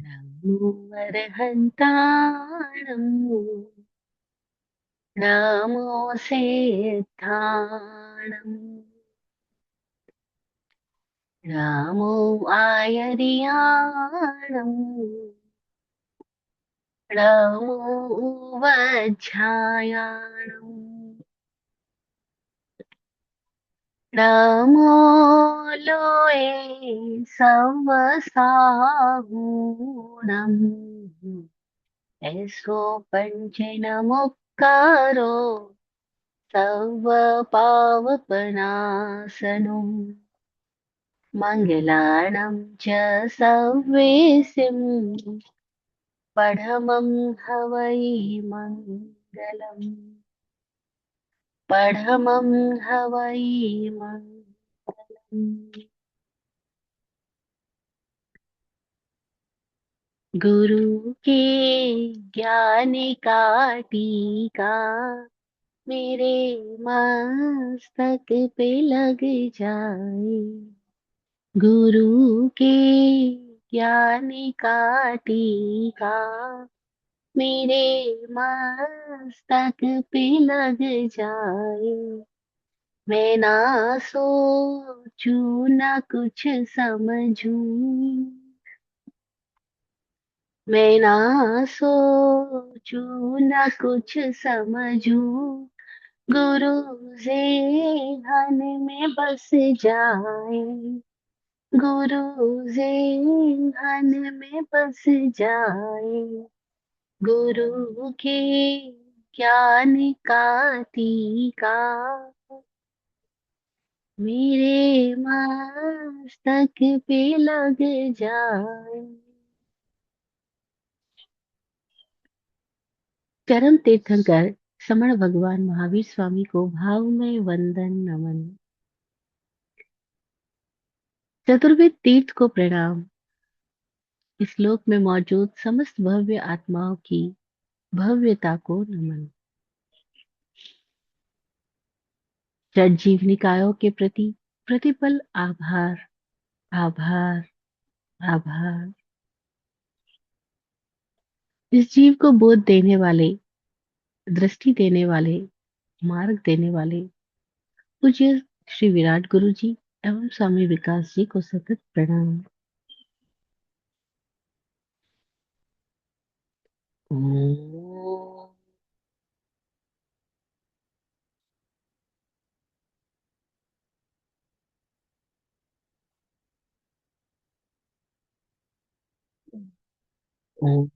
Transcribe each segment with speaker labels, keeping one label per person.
Speaker 1: नमो अर्हन्ताणम् नमो सिद्धाणम् नमो आयर्याणम् नमो वज्झायाणम् नमो लोये सवसाहूणम् ऐसो पञ्चनमुक्कारो सर्वपावपनाशनो मङ्गलानं च सव्वेसिं पढमं हवै मङ्गलम् पढमं हवै मङ्गलम्। गुरु के ज्ञान का टीका मेरे मस्तक पे लग जाए। गुरु के ज्ञान का टीका मेरे मस्तक पे लग जाए। मैं ना सोचूं ना कुछ समझूं, मैं ना सोचूं ना कुछ समझूं, गुरु जेहान में बस जाए। गुरु जेहान में बस जाए। गुरु के ज्ञान का टीका मेरे मस्तक पे लग जाए। चरम तीर्थंकर समण भगवान महावीर स्वामी को भाव में वंदन नमन। चतुर्वेद तीर्थ को प्रणाम। इस लोक में मौजूद समस्त भव्य आत्माओं की भव्यता को नमन। षड्जीव निकायों के प्रति प्रतिपल आभार, आभार, आभार। इस जीव को बोध देने वाले, दृष्टि देने वाले, मार्ग देने वाले पूज्य श्री विराट गुरु जी एवं स्वामी विकास जी को सतत प्रणाम। ओम। ओम।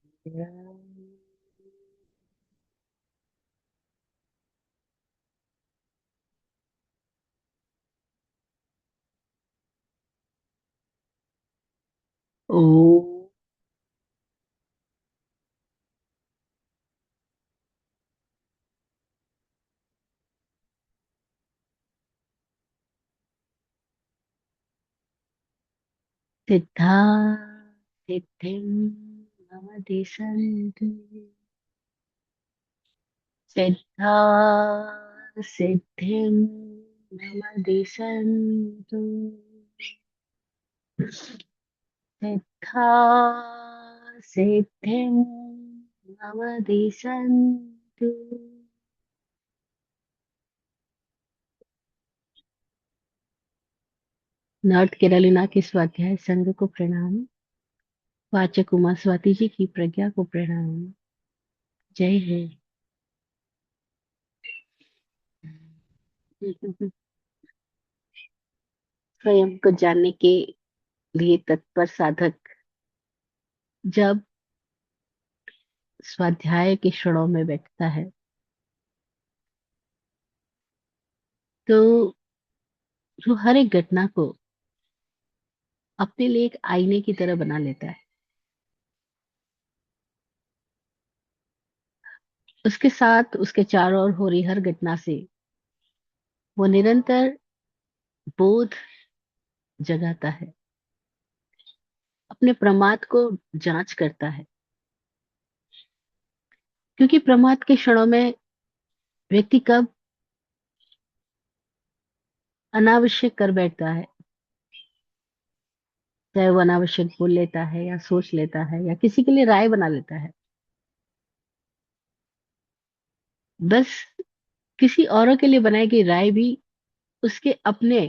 Speaker 1: ओम। सिद्धा सिद्धिं मम दिशन्तु, सिद्धा सिद्धिं मम दिशन्तु, सिद्धा सिद्धिं मम दिशन्तु। नॉर्थ कैरोलिना के स्वाध्याय संघ को प्रणाम। वाचक उमा स्वाति जी की प्रज्ञा को प्रणाम। जय है। स्वयं को जानने के लिए तत्पर साधक जब स्वाध्याय के क्षणों में बैठता है तो वो हर एक घटना को अपने लिए एक आईने की तरह बना लेता है। उसके साथ उसके चारों ओर हो रही हर घटना से वो निरंतर बोध जगाता है, अपने प्रमाद को जांच करता है। क्योंकि प्रमाद के क्षणों में व्यक्ति कब अनावश्यक कर बैठता है, चाहे वो अनावश्यक बोल लेता है या सोच लेता है या किसी के लिए राय बना लेता है, बस किसी औरों के लिए बनाई गई राय भी उसके अपने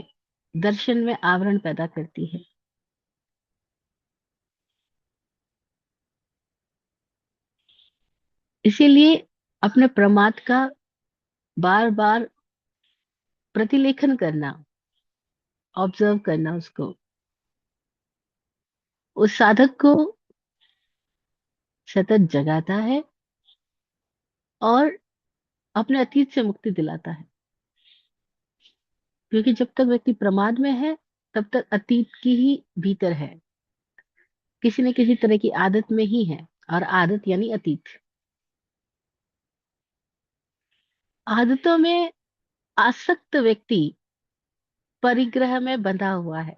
Speaker 1: दर्शन में आवरण पैदा करती है। इसीलिए अपने प्रमाद का बार बार प्रतिलेखन करना, ऑब्जर्व करना, उसको, उस साधक को सतत जगाता है और अपने अतीत से मुक्ति दिलाता है। क्योंकि जब तक व्यक्ति प्रमाद में है तब तक अतीत की ही भीतर है, किसी न किसी तरह की आदत में ही है। और आदत यानी अतीत। आदतों में आसक्त व्यक्ति परिग्रह में बंधा हुआ है,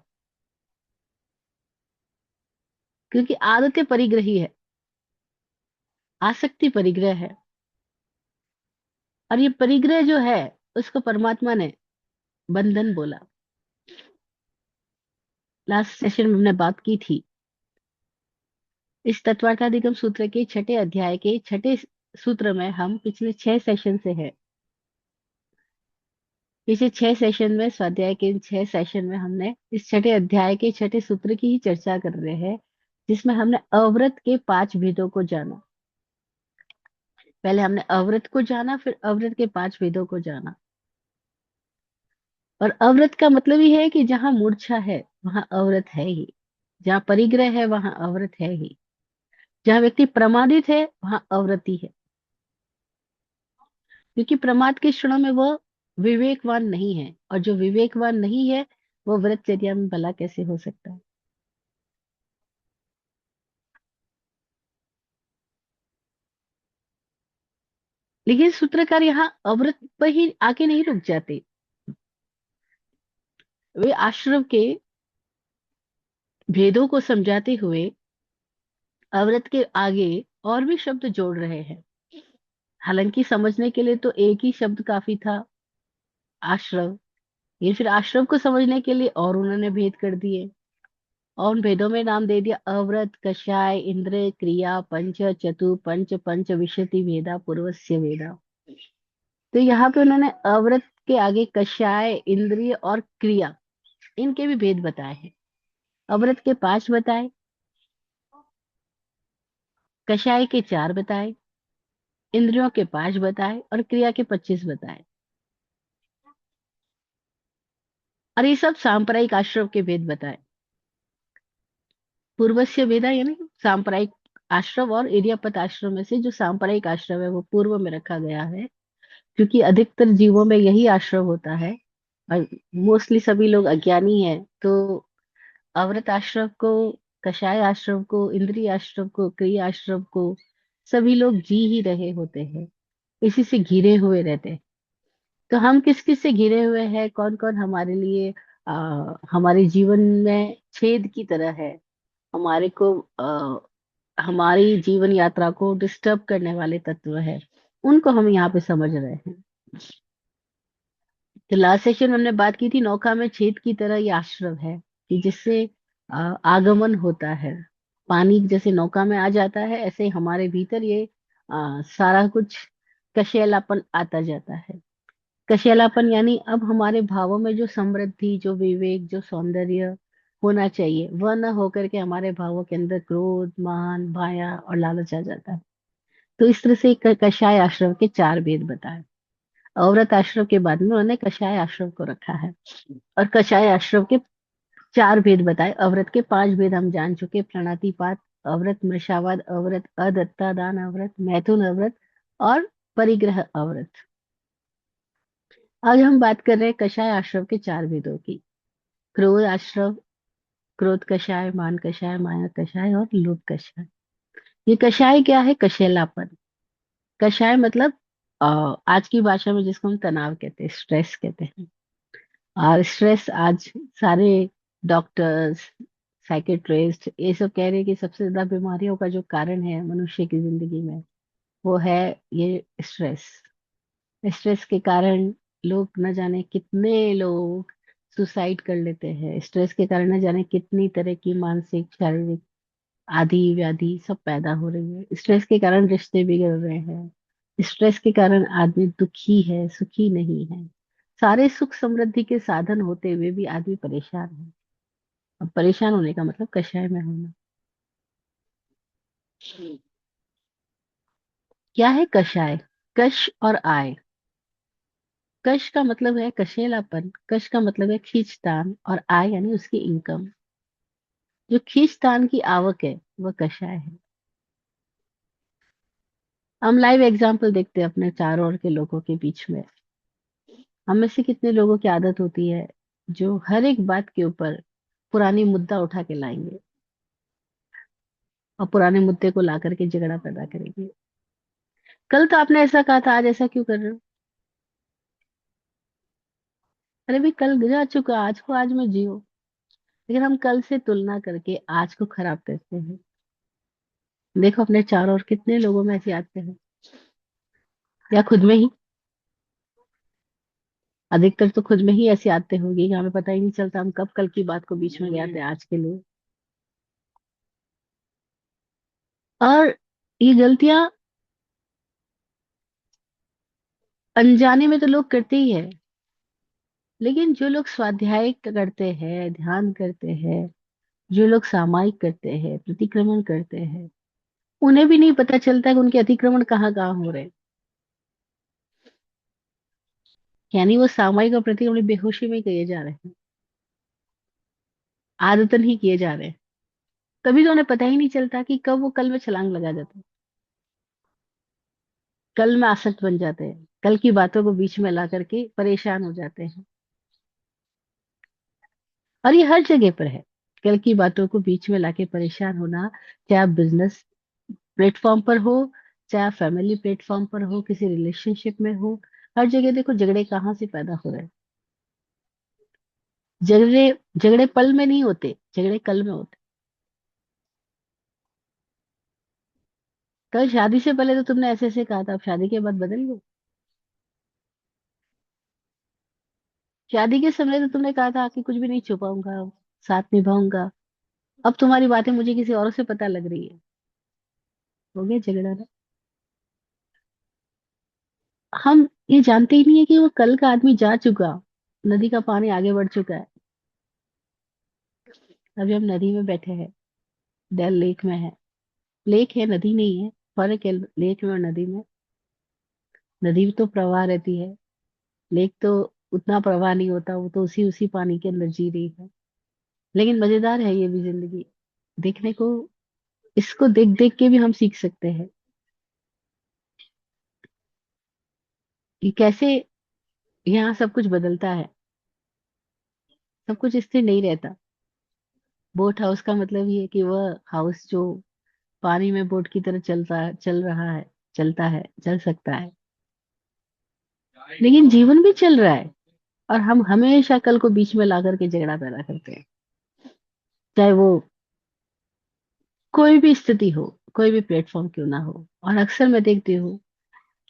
Speaker 1: क्योंकि आदतें परिग्रही है, आसक्ति परिग्रह है। और ये परिग्रह जो है उसको परमात्मा ने बंधन बोला। लास्ट सेशन में हमने बात की थी, इस तत्वार्थाधिगम सूत्र के छठे अध्याय के छठे सूत्र में हम पिछले 6 सेशन से है। पिछले 6 सेशन में, स्वाध्याय के इन 6 सेशन में हमने इस छठे अध्याय के छठे सूत्र की ही चर्चा कर रहे हैं, जिसमें हमने अव्रत के 5 भेदों को जाना। पहले हमने अव्रत को जाना, फिर अव्रत के 5 भेदों को जाना। और अव्रत का मतलब ही है कि जहां मूर्छा है वहां अव्रत है ही, जहां परिग्रह है वहां अव्रत है ही, जहां व्यक्ति प्रमादित है वहां अव्रति है। क्योंकि प्रमाद के क्षणों में वह विवेकवान नहीं है, और जो विवेकवान नहीं है वो व्रतचर्या में भला कैसे हो सकता है। लेकिन सूत्रकार यहाँ अव्रत पर ही आके नहीं रुक जाते, वे आश्रम के भेदों को समझाते हुए अव्रत के आगे और भी शब्द जोड़ रहे हैं। हालांकि समझने के लिए तो एक ही शब्द काफी था, आश्रम। ये फिर आश्रम को समझने के लिए और उन्होंने भेद कर दिए, और उन भेदों में नाम दे दिया अव्रत, कषाय, इंद्र, क्रिया, पंच, चतु, पंच, पंच विशति भेदा, पूर्वस्य भेदा। तो यहाँ पे उन्होंने अव्रत के आगे कषाय, इंद्रिय और क्रिया, इनके भी भेद बताए हैं। अव्रत के 5 बताए, कषाय के 4 बताए, इंद्रियों के 5 बताए और क्रिया के 25 बताए। और ये सब सांप्रदायिक आश्रम के भेद बताए। पूर्वस्य भेदा यानी सांप्रदायिक आश्रम और इरियापत आश्रम में से जो सांप्रदायिक आश्रम है वो पूर्व में रखा गया है, क्योंकि अधिकतर जीवों में यही आश्रम होता है। और मोस्टली सभी लोग अज्ञानी है, तो अव्रत आश्रम को, कषाय आश्रम को, इंद्रिय आश्रम को, क्रिया आश्रम को सभी लोग जी ही रहे होते हैं, इसी से घिरे हुए रहते हैं। तो हम किस किस से घिरे हुए हैं, कौन कौन हमारे लिए हमारे जीवन में छेद की तरह है, हमारे को हमारी जीवन यात्रा को डिस्टर्ब करने वाले तत्व है, उनको हम यहाँ पे समझ रहे हैं। तो लास्ट सेशन में हमने बात की थी, नौका में छेद की तरह ये आश्रम है, कि जिससे आगमन होता है। पानी जैसे नौका में आ जाता है, ऐसे हमारे भीतर ये सारा कुछ कशैलापन आता जाता है। कशैलापन यानी अब हमारे भावों में जो समृद्धि, जो विवेक, जो सौंदर्य होना चाहिए वह न होकर के हमारे भावों के अंदर क्रोध, मान, माया और लालच आ जाता है। तो इस तरह से कषाय आश्रम के 4 भेद बताए। औरत आश्रम के बाद में उन्होंने कषाय आश्रम को रखा है। और कषाय आश्रम के 4 भेद बताए। अव्रत के 5 भेद हम जान चुके, प्रणतिपात अव्रत, मृषावाद अव्रत, अदत्तादान अव्रत, मैथुन अव्रत और परिग्रह अव्रत। आज हम बात कर रहे हैं कषाय आश्रम के 4 भेदों की। क्रोध आश्रम, क्रोध कषाय, मान कषाय, माया कषाय और लोभ कषाय। ये कषाय क्या है? कशैलापन। कषाय मतलब आज की भाषा में जिसको हम तनाव कहते हैं, स्ट्रेस कहते हैं। और स्ट्रेस आज सारे डॉक्टर्स, साइकेट्रिस्ट ये सब कह रहे हैं कि सबसे ज्यादा बीमारियों का जो कारण है मनुष्य की जिंदगी में, वो है ये स्ट्रेस। स्ट्रेस के कारण लोग, न जाने कितने लोग सुसाइड कर लेते हैं। स्ट्रेस के कारण न जाने कितनी तरह की मानसिक शारीरिक आदि व्याधि सब पैदा हो रही है। स्ट्रेस के कारण रिश्ते बिगड़ रहे हैं। स्ट्रेस के कारण आदमी दुखी है, सुखी नहीं है। सारे सुख समृद्धि के साधन होते हुए भी आदमी परेशान है। अब परेशान होने का मतलब कषाय में होना। क्या है कषाय? कश और आय। कश का मतलब है कशेलापन, कश का मतलब है खींचतान, और आय यानी उसकी इनकम। जो खींचतान की आवक है वह कषाय है। हम लाइव एग्जाम्पल देखते हैं अपने चारों ओर के लोगों के बीच में। हम में से कितने लोगों की आदत होती है जो हर एक बात के ऊपर पुरानी मुद्दा उठा के लाएंगे और पुराने मुद्दे को ला करके झगड़ा पैदा करेंगे। कल तो आपने ऐसा कहा था, आज ऐसा क्यों कर रहे हो? अरे भाई, कल जा चुका, आज को आज में जियो। लेकिन हम कल से तुलना करके आज को खराब करते हैं। देखो अपने चारों ओर कितने लोगों में ऐसी आदतें हैं, या खुद में ही। अधिकतर तो खुद में ही ऐसी आदतें होगी कि हमें पता ही नहीं चलता हम कब कल की बात को बीच में ले आते हैं आज के लिए। और ये गलतियां अनजाने में तो लोग करते ही है। लेकिन जो लोग स्वाध्याय करते हैं, ध्यान करते हैं, जो लोग सामायिक करते हैं, प्रतिक्रमण करते हैं, उन्हें भी नहीं पता चलता कि उनके अतिक्रमण कहाँ कहाँ हो रहे हैं। यानी वो सामायिक और प्रतिक्रमण बेहोशी में किए जा रहे हैं, आदतन ही किए जा रहे हैं। तभी तो उन्हें पता ही नहीं चलता कि कब वो कल में छलांग लगा जाते हैं, कल में आसक्त बन जाते हैं, कल की बातों को बीच में ला करके परेशान हो जाते हैं। और ये हर जगह पर है। कल की बातों को बीच में लाके परेशान होना, चाहे आप बिजनेस प्लेटफॉर्म पर हो, चाहे आप फैमिली प्लेटफॉर्म पर हो, किसी रिलेशनशिप में हो, हर जगह देखो झगड़े कहाँ से पैदा हो रहे हैं। झगड़े झगड़े पल में नहीं होते, झगड़े कल में होते। कल शादी से पहले तो तुमने ऐसे ऐसे कहा था, अब शादी के बाद बदल गए। शादी के समय तो तुमने कहा था कि कुछ भी नहीं छुपाऊंगा, साथ निभाऊंगा। अब तुम्हारी बातें मुझे किसी और से पता लग रही है। हो गया झगड़ा ना। हम ये जानते ही नहीं है कि वो कल का आदमी जा चुका, नदी का पानी आगे बढ़ चुका है। अभी हम नदी में बैठे हैं, डल लेक में है। लेक है, नदी नहीं है। फर्क है लेक में और नदी में। नदी तो प्रवाह रहती है, लेक तो उतना प्रवाह नहीं होता, वो तो उसी उसी पानी के अंदर जी रही है। लेकिन मजेदार है ये भी जिंदगी देखने को। इसको देख देख के भी हम सीख सकते हैं कि कैसे यहाँ सब कुछ बदलता है, सब कुछ स्थिर नहीं रहता। बोट हाउस का मतलब ये है कि वह हाउस जो पानी में बोट की तरह चल रहा है, चलता है, चल सकता है। लेकिन जीवन भी चल रहा है, और हम हमेशा कल को बीच में ला करके झगड़ा पैदा करते हैं। चाहे वो कोई भी स्थिति हो, कोई भी प्लेटफॉर्म क्यों ना हो। और अक्सर मैं देखती हूँ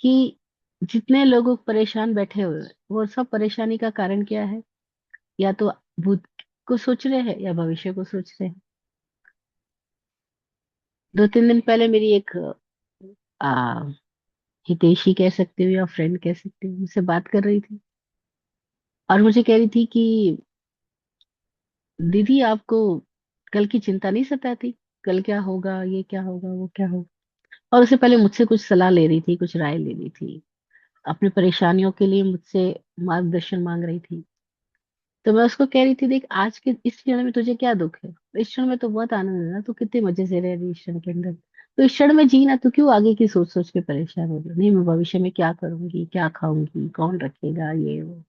Speaker 1: कि जितने लोग परेशान बैठे हुए हैं, वो सब परेशानी का कारण क्या है? या तो भूत को सोच रहे हैं या भविष्य को सोच रहे हैं। 2-3 दिन पहले मेरी एक आ, हितैषी कह सकते हो या फ्रेंड कह सकते हो, मुझसे बात कर रही थी। और मुझे कह रही थी कि दीदी आपको कल की चिंता नहीं सताती? कल क्या होगा, ये क्या होगा, वो क्या होगा। और उससे पहले मुझसे कुछ सलाह ले रही थी, कुछ राय ले रही थी, अपनी परेशानियों के लिए मुझसे मार्गदर्शन मांग रही थी। तो मैं उसको कह रही थी, देख आज के इस क्षण में तुझे क्या दुख है? इस क्षण में तो बहुत आनंद है ना, तू कितने मजे से रह रही है इस क्षण के अंदर। तो इस क्षण में जी ना, तू क्यों आगे की सोच सोच के परेशान हो रही है? नहीं, मैं भविष्य में क्या करूंगी, क्या खाऊंगी, कौन रखेगा, ये वो।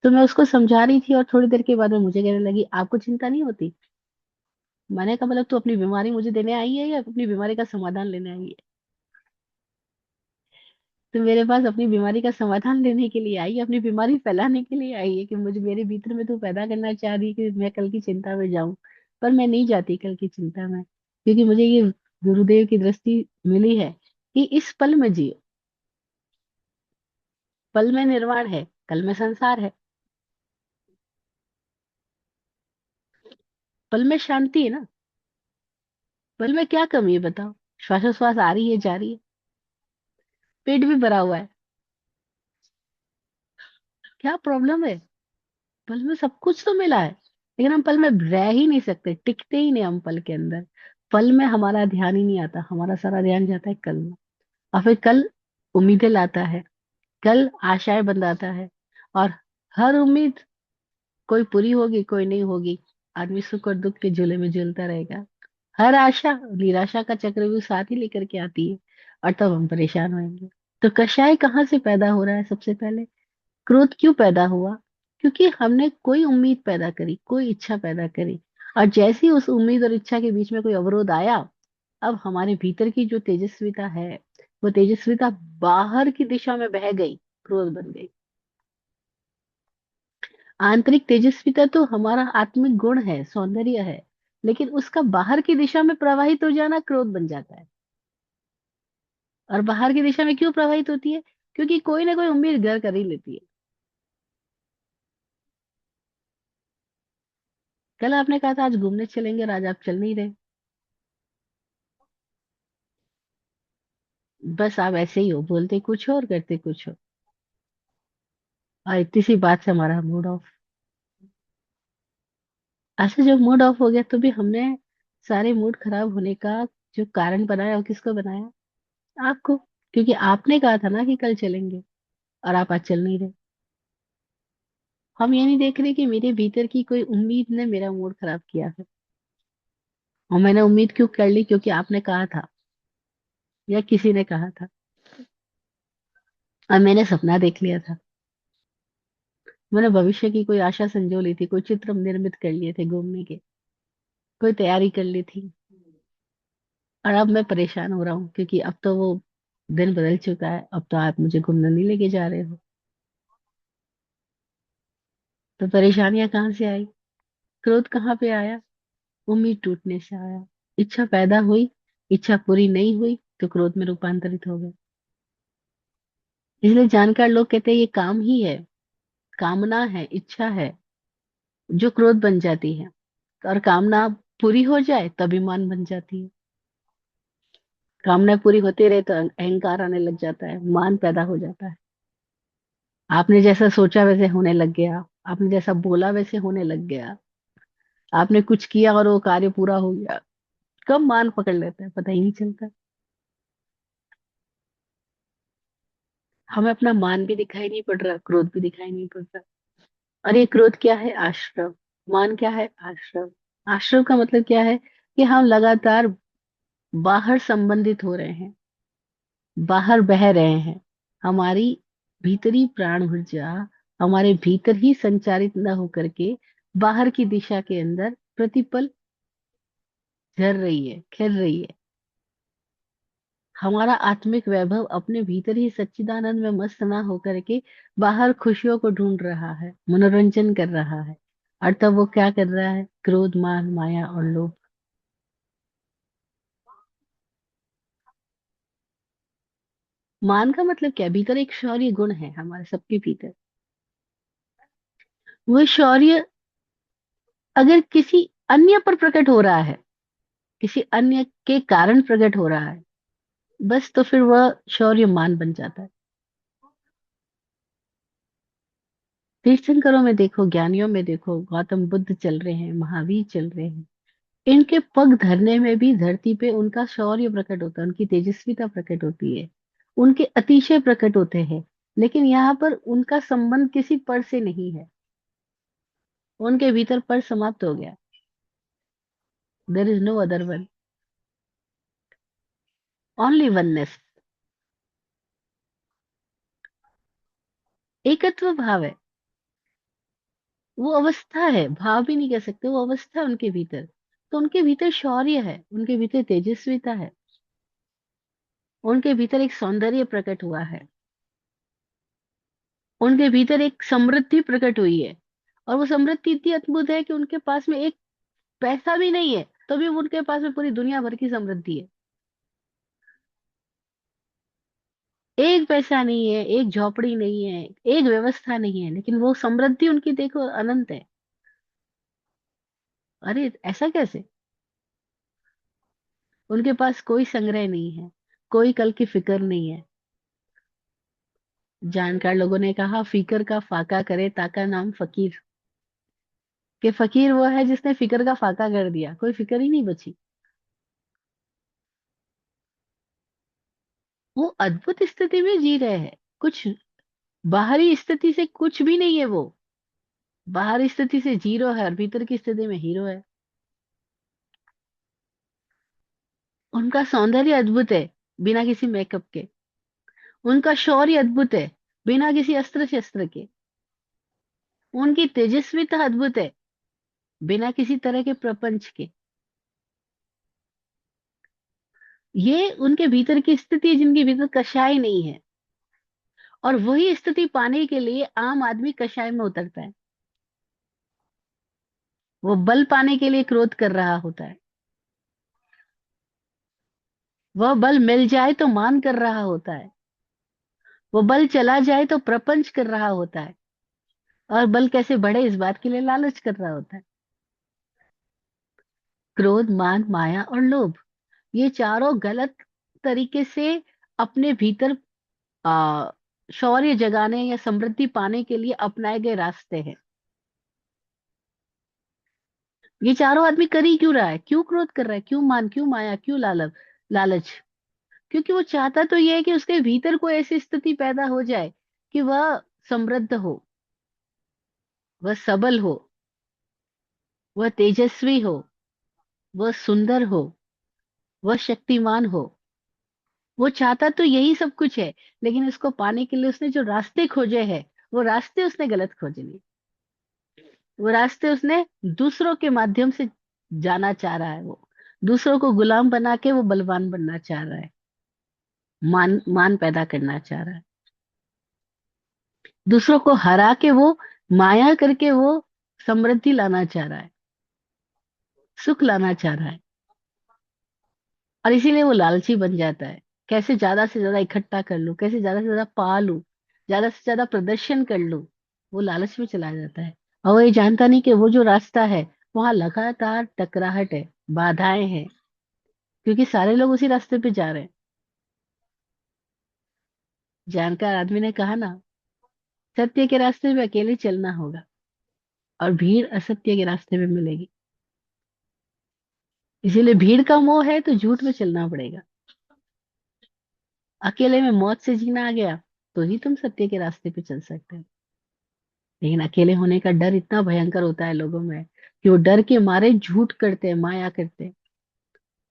Speaker 1: तो मैं उसको समझा रही थी, और थोड़ी देर के बाद में मुझे कहने लगी, आपको चिंता नहीं होती? मैंने कहा मतलब तू अपनी बीमारी मुझे देने आई है या अपनी बीमारी का समाधान लेने आई है? तो मेरे पास अपनी बीमारी का समाधान लेने के लिए आई है, अपनी बीमारी फैलाने के लिए आई है कि मुझे मेरे भीतर में तो पैदा करना चाह रही है कि मैं कल की चिंता में जाऊं। पर मैं नहीं जाती कल की चिंता में, क्योंकि मुझे ये गुरुदेव की दृष्टि मिली है कि इस पल में जियो। पल में निर्वाण है, कल में संसार है। पल में शांति है ना। पल में क्या कमी है बताओ? श्वासोश्वास आ रही है, जा रही है, पेट भी भरा हुआ है, क्या प्रॉब्लम है? पल में सब कुछ तो मिला है, लेकिन हम पल में रह ही नहीं सकते, टिकते ही नहीं हम पल के अंदर। पल में हमारा ध्यान ही नहीं आता, हमारा सारा ध्यान जाता है कल में। और फिर कल उम्मीदें लाता है, कल आशाएं बंधाता है। और हर उम्मीद, कोई पूरी होगी कोई नहीं होगी, आदमी सुख और दुख के झूले में झूलता रहेगा। हर आशा निराशा का चक्रव्यूह साथ ही लेकर के आती है, और तब हम परेशान होंगे। तो कषाय कहाँ से पैदा हो रहा है? सबसे पहले क्रोध क्यों पैदा हुआ? क्योंकि हमने कोई उम्मीद पैदा करी, कोई इच्छा पैदा करी, और जैसी उस उम्मीद और इच्छा के बीच में कोई अवरोध आया, अब हमारे भीतर की जो तेजस्विता है, वो तेजस्विता बाहर की दिशा में बह गई, क्रोध बन गई। आंतरिक तेजस्विता तो हमारा आत्मिक गुण है, सौंदर्य है, लेकिन उसका बाहर की दिशा में प्रवाहित हो जाना क्रोध बन जाता है। और बाहर की दिशा में क्यों प्रवाहित होती है? क्योंकि कोई ना कोई उम्मीद घर कर ही लेती है। कल आपने कहा था आज घूमने चलेंगे, और आज आप चल नहीं रहे। बस आप ऐसे ही हो, बोलते कुछ हो और करते कुछ हो। और इतनी सी बात से हमारा मूड ऑफ। अच्छा, जब मूड ऑफ हो गया तो भी हमने सारे मूड खराब होने का जो कारण बनाया, वो किसको बनाया? आपको। क्योंकि आपने कहा था ना कि कल चलेंगे, और आप आज चल नहीं रहे। हम ये नहीं देख रहे कि मेरे भीतर की कोई उम्मीद ने मेरा मूड खराब किया है। और मैंने उम्मीद क्यों कर ली? क्योंकि आपने कहा था, या किसी ने कहा था, और मैंने सपना देख लिया था। मैंने भविष्य की कोई आशा संजो ली थी, कोई चित्र निर्मित कर लिए थे घूमने के, कोई तैयारी कर ली थी। और अब मैं परेशान हो रहा हूँ, क्योंकि अब तो वो दिन बदल चुका है, अब तो आप मुझे घूमने नहीं लेके जा रहे हो। तो परेशानियां कहाँ से आई? क्रोध कहाँ पे आया? उम्मीद टूटने से आया। इच्छा पैदा हुई, इच्छा पूरी नहीं हुई, तो क्रोध में रूपांतरित हो गए। इसलिए जानकार लोग कहते हैं ये काम ही है, कामना है, इच्छा है, जो क्रोध बन जाती है। और कामना पूरी हो जाए तब ईमान बन जाती है। कामना पूरी होती रहे तो अहंकार आने लग जाता है, मान पैदा हो जाता है। आपने जैसा सोचा वैसे होने लग गया, आपने जैसा बोला वैसे होने लग गया, आपने कुछ किया और वो कार्य पूरा हो गया। कब मान पकड़ लेते हैं पता ही नहीं चलता। हमें अपना मान भी दिखाई नहीं पड़ रहा, क्रोध भी दिखाई नहीं पड़ रहा। और ये क्रोध क्या है? आश्रव। मान क्या है? आश्रव। आश्रव का मतलब क्या है? कि हम लगातार बाहर संबंधित हो रहे हैं, बाहर बह रहे हैं। हमारी भीतरी प्राण ऊर्जा हमारे भीतर ही संचारित न होकर के बाहर की दिशा के अंदर प्रतिपल झर रही है, खिल रही है। हमारा आत्मिक वैभव अपने भीतर ही सच्चिदानंद में मस्त ना होकर के बाहर खुशियों को ढूंढ रहा है, मनोरंजन कर रहा है। और तब वो क्या कर रहा है? क्रोध, मान, माया और लोभ। मान का मतलब क्या? भीतर एक शौर्य गुण है हमारे सबके भीतर। वो शौर्य अगर किसी अन्य पर प्रकट हो रहा है, किसी अन्य के कारण प्रकट हो रहा है, बस तो फिर वह शौर्य मान बन जाता है। तीर्थंकरों में देखो, ज्ञानियों में देखो, गौतम बुद्ध चल रहे हैं, महावीर चल रहे हैं, इनके पग धरने में भी धरती पे उनका शौर्य प्रकट होता है, उनकी तेजस्विता प्रकट होती है, उनके अतिशय प्रकट होते हैं। लेकिन यहाँ पर उनका संबंध किसी पर से नहीं है, उनके भीतर पर समाप्त हो गया। There is no other one, only oneness. एकत्व भाव है, वो अवस्था है, भाव भी नहीं कह सकते, वो अवस्था है उनके भीतर। तो उनके भीतर शौर्य है, उनके भीतर तेजस्विता है, उनके भीतर एक सौंदर्य प्रकट हुआ है, उनके भीतर एक समृद्धि प्रकट हुई है। और वो समृद्धि इतनी अद्भुत है कि उनके पास में एक पैसा भी नहीं है, तो भी उनके पास में पूरी दुनिया भर की समृद्धि है। एक पैसा नहीं है, एक झोपड़ी नहीं है, एक व्यवस्था नहीं है, लेकिन वो समृद्धि उनकी देखो अनंत है। अरे ऐसा कैसे? उनके पास कोई संग्रह नहीं है, कोई कल की फिक्र नहीं है। जानकार लोगों ने कहा, फिकर का फाका करे ताका नाम फकीर। कि फकीर वो है जिसने फिकर का फाका कर दिया, कोई फिक्र ही नहीं बची। वो अद्भुत स्थिति में जी रहे हैं। कुछ बाहरी स्थिति से कुछ भी नहीं है वो। बाहरी स्थिति से जीरो है और भीतर की स्थिति में हीरो है। उनका सौंदर्य अद्भुत है, बिना किसी मेकअप के। उनका शौर्य अद्भुत है, बिना किसी अस्त्र शस्त्र के। उनकी तेजस्विता अद्भुत है, बिना किसी तरह के प्रपंच के। ये उनके भीतर की स्थिति है, जिनके भीतर कषाय नहीं है। और वही स्थिति पाने के लिए आम आदमी कषाय में उतरता है। वो बल पाने के लिए क्रोध कर रहा होता है। वह बल मिल जाए तो मान कर रहा होता है। वो बल चला जाए तो प्रपंच कर रहा होता है। और बल कैसे बढ़े इस बात के लिए लालच कर रहा होता है। क्रोध, मान, माया और लोभ, ये चारों गलत तरीके से अपने भीतर आ शौर्य जगाने या समृद्धि पाने के लिए अपनाए गए रास्ते हैं। ये चारों आदमी कर ही क्यों रहा है? क्यों क्रोध कर रहा है? क्यों मान, क्यों माया, क्यों लालच? क्योंकि वो चाहता तो ये है कि उसके भीतर कोई ऐसी स्थिति पैदा हो जाए कि वह समृद्ध हो, वह सबल हो, वह तेजस्वी हो, वह सुंदर हो, वह शक्तिमान हो। वो चाहता तो यही सब कुछ है, लेकिन इसको पाने के लिए उसने जो रास्ते खोजे हैं, वो रास्ते उसने गलत खोजे नहीं। वो रास्ते उसने दूसरों के माध्यम से जाना चाह रहा है। वो दूसरों को गुलाम बना के वो बलवान बनना चाह रहा है। मान मान पैदा करना चाह रहा है। दूसरों को हरा के वो माया करके वो समृद्धि लाना चाह रहा है, सुख लाना चाह रहा है। और इसीलिए वो लालची बन जाता है। कैसे ज्यादा से ज्यादा इकट्ठा कर लूं, कैसे ज्यादा से ज्यादा पा लूं, ज्यादा से ज्यादा प्रदर्शन कर लूं। वो लालच में चला जाता है। और वो ये जानता नहीं कि वो जो रास्ता है, वहां लगातार टकराहट है, बाधाएं हैं, क्योंकि सारे लोग उसी रास्ते पे जा रहे हैं। जानकार आदमी ने कहा ना, सत्य के रास्ते में अकेले चलना होगा और भीड़ असत्य के रास्ते में मिलेगी। इसीलिए भीड़ का मोह है तो झूठ में चलना पड़ेगा। अकेले में मौत से जीना आ गया तो ही तुम सत्य के रास्ते पे चल सकते हो। लेकिन अकेले होने का डर इतना भयंकर होता है लोगों में कि वो डर के मारे झूठ करते हैं, माया करते हैं।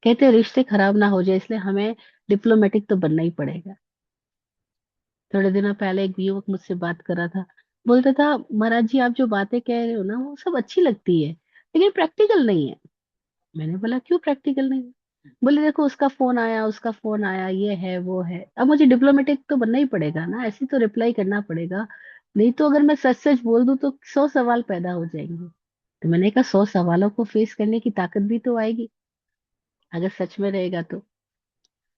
Speaker 1: कहते हैं रिश्ते खराब ना हो जाए, इसलिए हमें डिप्लोमेटिक तो बनना ही पड़ेगा। थोड़े दिनों पहले एक युवक मुझसे बात कर रहा था। बोलता था, महाराज जी आप जो बातें कह रहे हो ना, वो सब अच्छी लगती है, लेकिन प्रैक्टिकल नहीं है। मैंने बोला क्यों प्रैक्टिकल नहीं? बोले देखो, उसका फोन आया, उसका फोन आया, ये है वो है। अब मुझे डिप्लोमेटिक तो बनना ही पड़ेगा ना, ऐसे तो रिप्लाई करना पड़ेगा। नहीं तो अगर मैं सच सच बोल दूं तो 100 सवाल पैदा हो जाएंगे। तो मैंने कहा 100 सवालों को फेस करने की ताकत भी तो आएगी, अगर सच में रहेगा तो।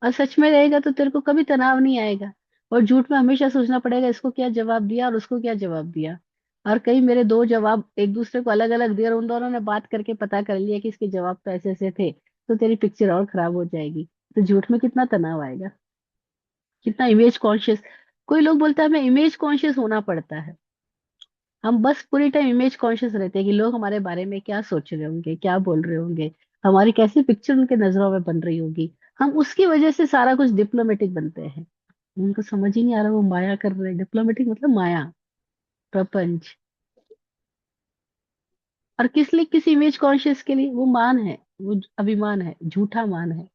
Speaker 1: और सच में रहेगा तो तेरे को कभी तनाव नहीं आएगा। और झूठ में हमेशा सोचना पड़ेगा, इसको क्या जवाब दिया और उसको क्या जवाब दिया। और कई मेरे दो जवाब एक दूसरे को अलग अलग दिए और उन दोनों ने बात करके पता कर लिया कि इसके जवाब तो ऐसे ऐसे थे, तो तेरी पिक्चर और खराब हो जाएगी। तो झूठ में कितना तनाव आएगा, कितना इमेज कॉन्शियस। कोई लोग बोलता है हमें इमेज कॉन्शियस होना पड़ता है। हम बस पूरी टाइम इमेज कॉन्शियस रहते हैं कि लोग हमारे बारे में क्या सोच रहे होंगे, क्या बोल रहे होंगे, हमारी कैसी पिक्चर उनके नजरों में बन रही होगी। हम उसकी वजह से सारा कुछ डिप्लोमेटिक बनते हैं। उनको समझ ही नहीं आ रहा वो माया कर रहे हैं। डिप्लोमेटिक मतलब माया, प्रपंच। और किस लिए? किस इमेज कॉन्शियस के लिए? वो मान है, वो अभिमान है, झूठा मान है।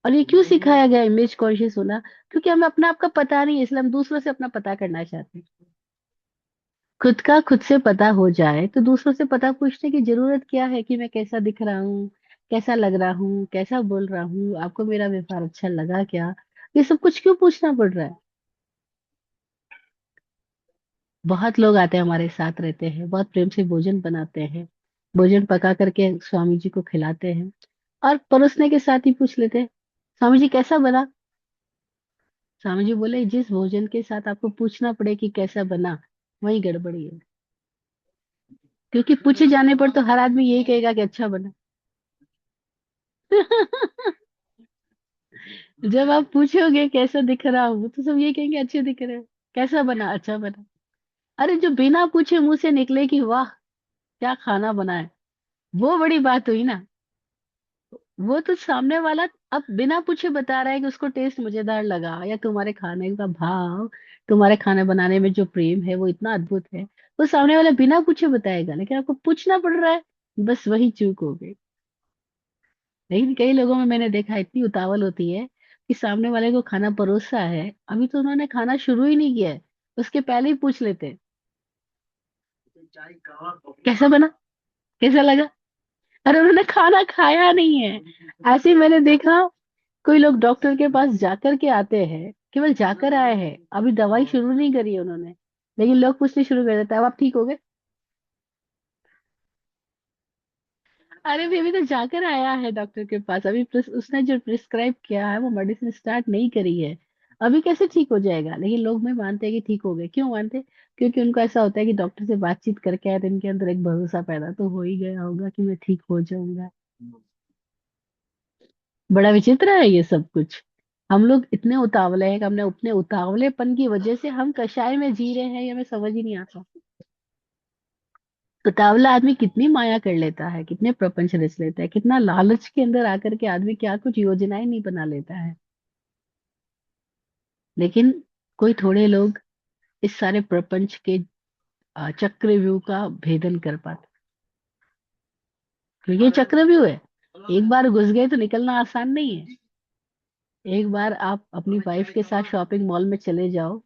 Speaker 1: और ये क्यों सिखाया गया इमेज कॉन्शियस होना? क्योंकि हमें अपना आप का पता नहीं है, इसलिए हम दूसरों से अपना पता करना चाहते हैं। खुद का खुद से पता हो जाए तो दूसरों से पता पूछने की जरूरत क्या है कि मैं कैसा दिख रहा हूँ, कैसा लग रहा हूँ, कैसा बोल रहा हूँ, आपको मेरा व्यवहार अच्छा लगा क्या? ये सब कुछ क्यों पूछना पड़ रहा है? बहुत लोग आते हैं, हमारे साथ रहते हैं, बहुत प्रेम से भोजन बनाते हैं, भोजन पका करके स्वामी जी को खिलाते हैं। और परोसने के साथ ही पूछ लेते हैं, स्वामी जी कैसा बना? स्वामी जी बोले, जिस भोजन के साथ आपको पूछना पड़े कि कैसा बना, वही गड़बड़ी है। क्योंकि पूछे जाने पर तो हर आदमी यही कहेगा कि अच्छा बना। जब आप पूछोगे कैसा दिख रहा हूँ तो सब ये कहेंगे अच्छे दिख रहे हो। कैसा बना? अच्छा बना। अरे जो बिना पूछे मुंह से निकले कि वाह क्या खाना बना है, वो बड़ी बात हुई ना। वो तो सामने वाला अब बिना पूछे बता रहा है कि उसको टेस्ट मजेदार लगा, या तुम्हारे खाने का भाव, तुम्हारे खाना बनाने में जो प्रेम है वो इतना अद्भुत है। वो सामने वाला बिना पूछे बताएगा, लेकिन आपको पूछना पड़ रहा है, बस वही चूक हो गई। लेकिन कई लोगों में मैंने देखा इतनी उतावल होती है कि सामने वाले को खाना परोसा है, अभी तो उन्होंने खाना शुरू ही नहीं किया है, उसके पहले ही पूछ लेते हैं कैसा बना, कैसा लगा। अरे उन्होंने खाना खाया नहीं है। ऐसे ही मैंने देखा, कोई लोग डॉक्टर के पास जाकर के आते हैं, केवल जाकर आए हैं, अभी दवाई शुरू नहीं करी है उन्होंने, लेकिन लोग पूछने शुरू कर देते हैं अब आप ठीक हो गए। अरे बेबी तो जाकर आया है डॉक्टर के पास, अभी उसने जो प्रिस्क्राइब किया है वो मेडिसिन स्टार्ट नहीं करी है, अभी कैसे ठीक हो जाएगा। लेकिन लोग में मानते हैं कि ठीक हो गए, क्यों मानते? क्योंकि उनको ऐसा होता है कि डॉक्टर से बातचीत करके आए तो इनके अंदर एक भरोसा पैदा तो हो ही गया होगा कि मैं ठीक हो जाऊंगा। बड़ा विचित्र है ये सब कुछ। हम लोग इतने उतावले हैं कि हमने अपने उतावलेपन की वजह से हम कषाय में जी रहे हैं, ये हमें समझ ही नहीं आता। उतावला आदमी कितनी माया कर लेता है, कितने प्रपंच रच लेता है, कितना लालच के अंदर आकर के आदमी क्या कुछ योजनाएं नहीं बना लेता है। लेकिन कोई थोड़े लोग इस सारे प्रपंच के चक्रव्यूह का भेदन कर पाते। तो ये चक्रव्यूह है, एक बार घुस गए तो निकलना आसान नहीं है। एक बार आप अपनी वाइफ के साथ शॉपिंग मॉल में चले जाओ।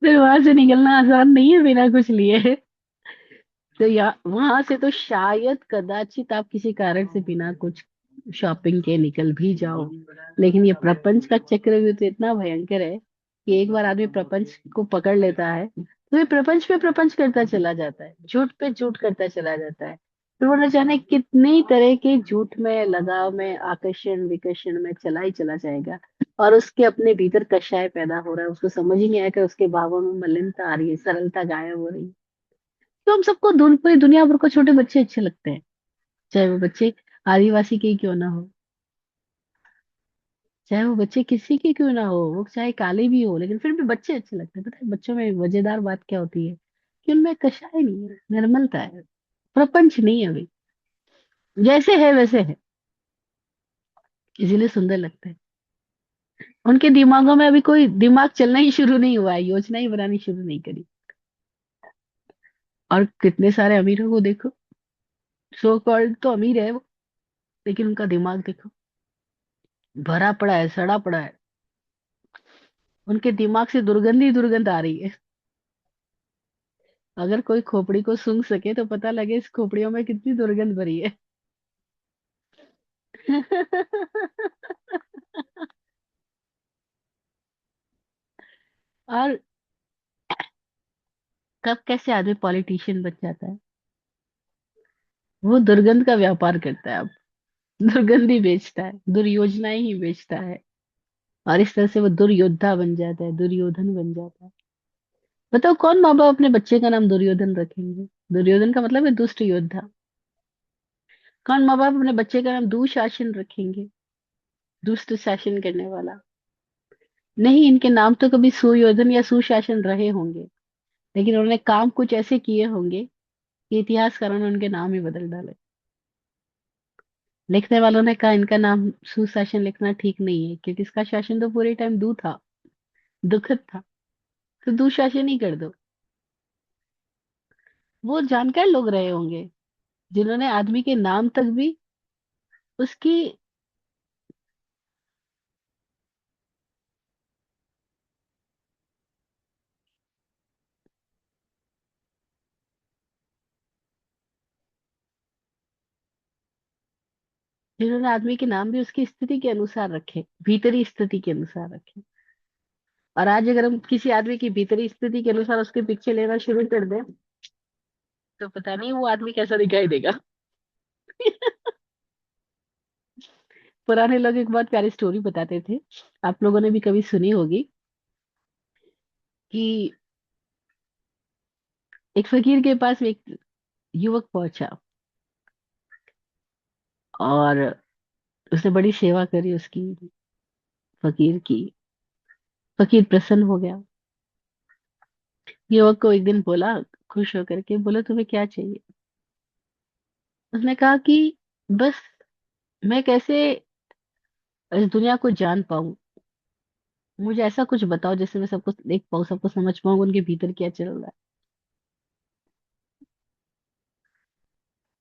Speaker 1: फिर वहां से निकलना आसान नहीं है बिना कुछ लिए। तो या वहां से तो शायद कदाचित आप किसी कारण से बिना कुछ शॉपिंग के निकल भी जाओ। लेकिन ये प्रपंच का चक्रव्यूह तो इतना भयंकर है कि एक बार आदमी प्रपंच को पकड़ लेता है तो ये प्रपंच पे प्रपंच करता चला जाता है, झूठ पे झूठ करता चला जाता है। फिर वो न जाने कितनी तरह के झूठ में, लगाव में, आकर्षण विकर्षण में चला ही चला जाएगा। और उसके अपने भीतर कषाय पैदा हो रहा है, उसको समझ ही नहीं आया कि उसके भावों में मलिनता आ रही है, सरलता गायब हो रही है। तो हम सबको पूरी दुनिया भर को छोटे बच्चे अच्छे लगते हैं, चाहे वो बच्चे आदिवासी के ही क्यों ना हो, चाहे वो बच्चे किसी के क्यों ना हो, वो चाहे काले भी हो, लेकिन फिर भी बच्चे अच्छे लगते हैं। पता है बच्चों में मजेदार बात क्या होती है? कि उनमें कषाय नहीं है, निर्मलता है, प्रपंच नहीं है अभी, जैसे है वैसे है, इसीलिए सुंदर लगते हैं। उनके दिमागों में अभी कोई दिमाग चलना ही शुरू नहीं हुआ है, योजना ही बनानी शुरू नहीं करी। और कितने सारे अमीरों को देखो, सो कॉल्ड तो अमीर है वो, लेकिन उनका दिमाग देखो, भरा पड़ा है, सड़ा पड़ा है। उनके दिमाग से दुर्गंध ही दुर्गंध आ रही है। अगर कोई खोपड़ी को सूंघ सके तो पता लगे इस खोपड़ियों में कितनी दुर्गंध भरी है। और कब कैसे आदमी पॉलिटिशियन बन जाता है? वो दुर्गंध का व्यापार करता है अब, दुर्गंध ही बेचता है, दुर्योजनाएं ही बेचता है। और इस तरह से वो दुर्योद्धा बन जाता है, दुर्योधन बन जाता है। बताओ कौन माँ बाप अपने बच्चे का नाम दुर्योधन रखेंगे? दुर्योधन का मतलब है दुष्ट योद्धा। कौन माँ बाप अपने बच्चे का नाम दुशासन रखेंगे? दुष्ट शासन करने वाला। नहीं, इनके नाम तो कभी सुयोधन या सुशासन रहे होंगे, लेकिन उन्होंने काम कुछ ऐसे किए होंगे कि इतिहासकारों ने उनके नाम ही बदल डाले। लिखने वालों ने कहा इनका नाम सुशासन लिखना ठीक नहीं है, क्योंकि इसका शासन तो पूरे टाइम दू था, दुखद था, तो दुशासन ही कर दो। वो जानकार लोग रहे होंगे जिन्होंने आदमी के नाम तक भी उसकी, जिन्होंने आदमी के नाम भी उसकी स्थिति के अनुसार रखे, भीतरी स्थिति के अनुसार रखे। और आज अगर हम किसी आदमी की भीतरी स्थिति के अनुसार उसके पीछे लेना शुरू कर दें, तो पता नहीं वो आदमी कैसा दिखाई देगा। पुराने लोग एक बहुत प्यारी स्टोरी बताते थे, आप लोगों ने भी कभी सुनी होगी, कि एक फकीर के पास एक युवक पहुंचा, और उसने बड़ी सेवा करी उसकी, फकीर की। फकीर प्रसन्न हो गया। युवक को एक दिन बोला, खुश होकर के बोले, तुम्हें क्या चाहिए? उसने कहा कि बस मैं कैसे इस दुनिया को जान पाऊं, मुझे ऐसा कुछ बताओ जिससे मैं सबको देख पाऊं, सबको समझ पाऊं उनके भीतर क्या चल रहा है।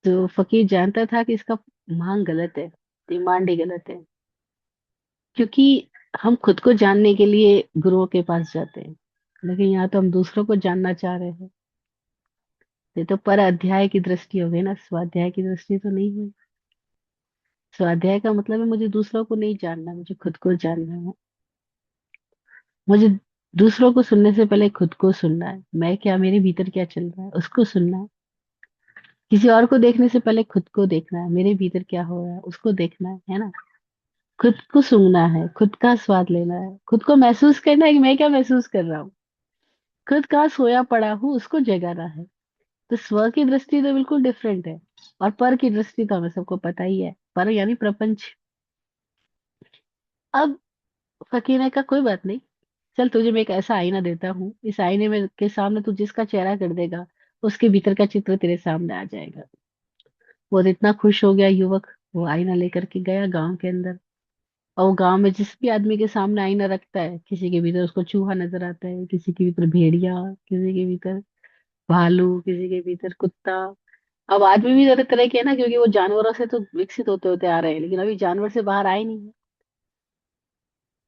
Speaker 1: तो फकीर जानता था कि इसका मांग गलत है, डिमांड ही गलत है, क्योंकि हम खुद को जानने के लिए गुरुओं के पास जाते हैं, लेकिन यहाँ तो हम दूसरों को जानना चाह रहे हैं। ये तो पर अध्याय की दृष्टि हो गई ना, स्वाध्याय की दृष्टि तो नहीं हुई। स्वाध्याय का मतलब है मुझे दूसरों को नहीं जानना, मुझे खुद को जानना है। मुझे दूसरों को सुनने से पहले खुद को सुनना है, मैं क्या, मेरे भीतर क्या चल रहा है उसको सुनना है। किसी और को देखने से पहले खुद को देखना है, मेरे भीतर क्या हो रहा है उसको देखना है ना। खुद को सूंघना है, खुद का स्वाद लेना है, खुद को महसूस करना है कि मैं क्या महसूस कर रहा हूँ। खुद कहाँ सोया पड़ा हूँ उसको जगाना है। तो स्व की दृष्टि तो बिल्कुल डिफरेंट है, और पर की दृष्टि तो हमें सबको पता ही है, पर यानी प्रपंच। अब फकीर ने कहा कोई बात नहीं, चल तुझे मैं एक ऐसा आईना देता हूँ, इस आईने में के सामने तू जिसका चेहरा कर देगा, उसके भीतर का चित्र तेरे सामने आ जाएगा। वो तो इतना खुश हो गया युवक, वो आईना लेकर के गया गांव के अंदर। और वो गांव में जिस भी आदमी के सामने आईना रखता है, किसी के भीतर उसको चूहा नजर आता है, किसी के भीतर भेड़िया, किसी के भीतर भालू, किसी के भीतर कुत्ता। अब आदमी भी तरह तरह के है ना, क्योंकि वो जानवरों से तो विकसित होते होते आ रहे हैं, लेकिन अभी जानवर से बाहर आए नहीं है,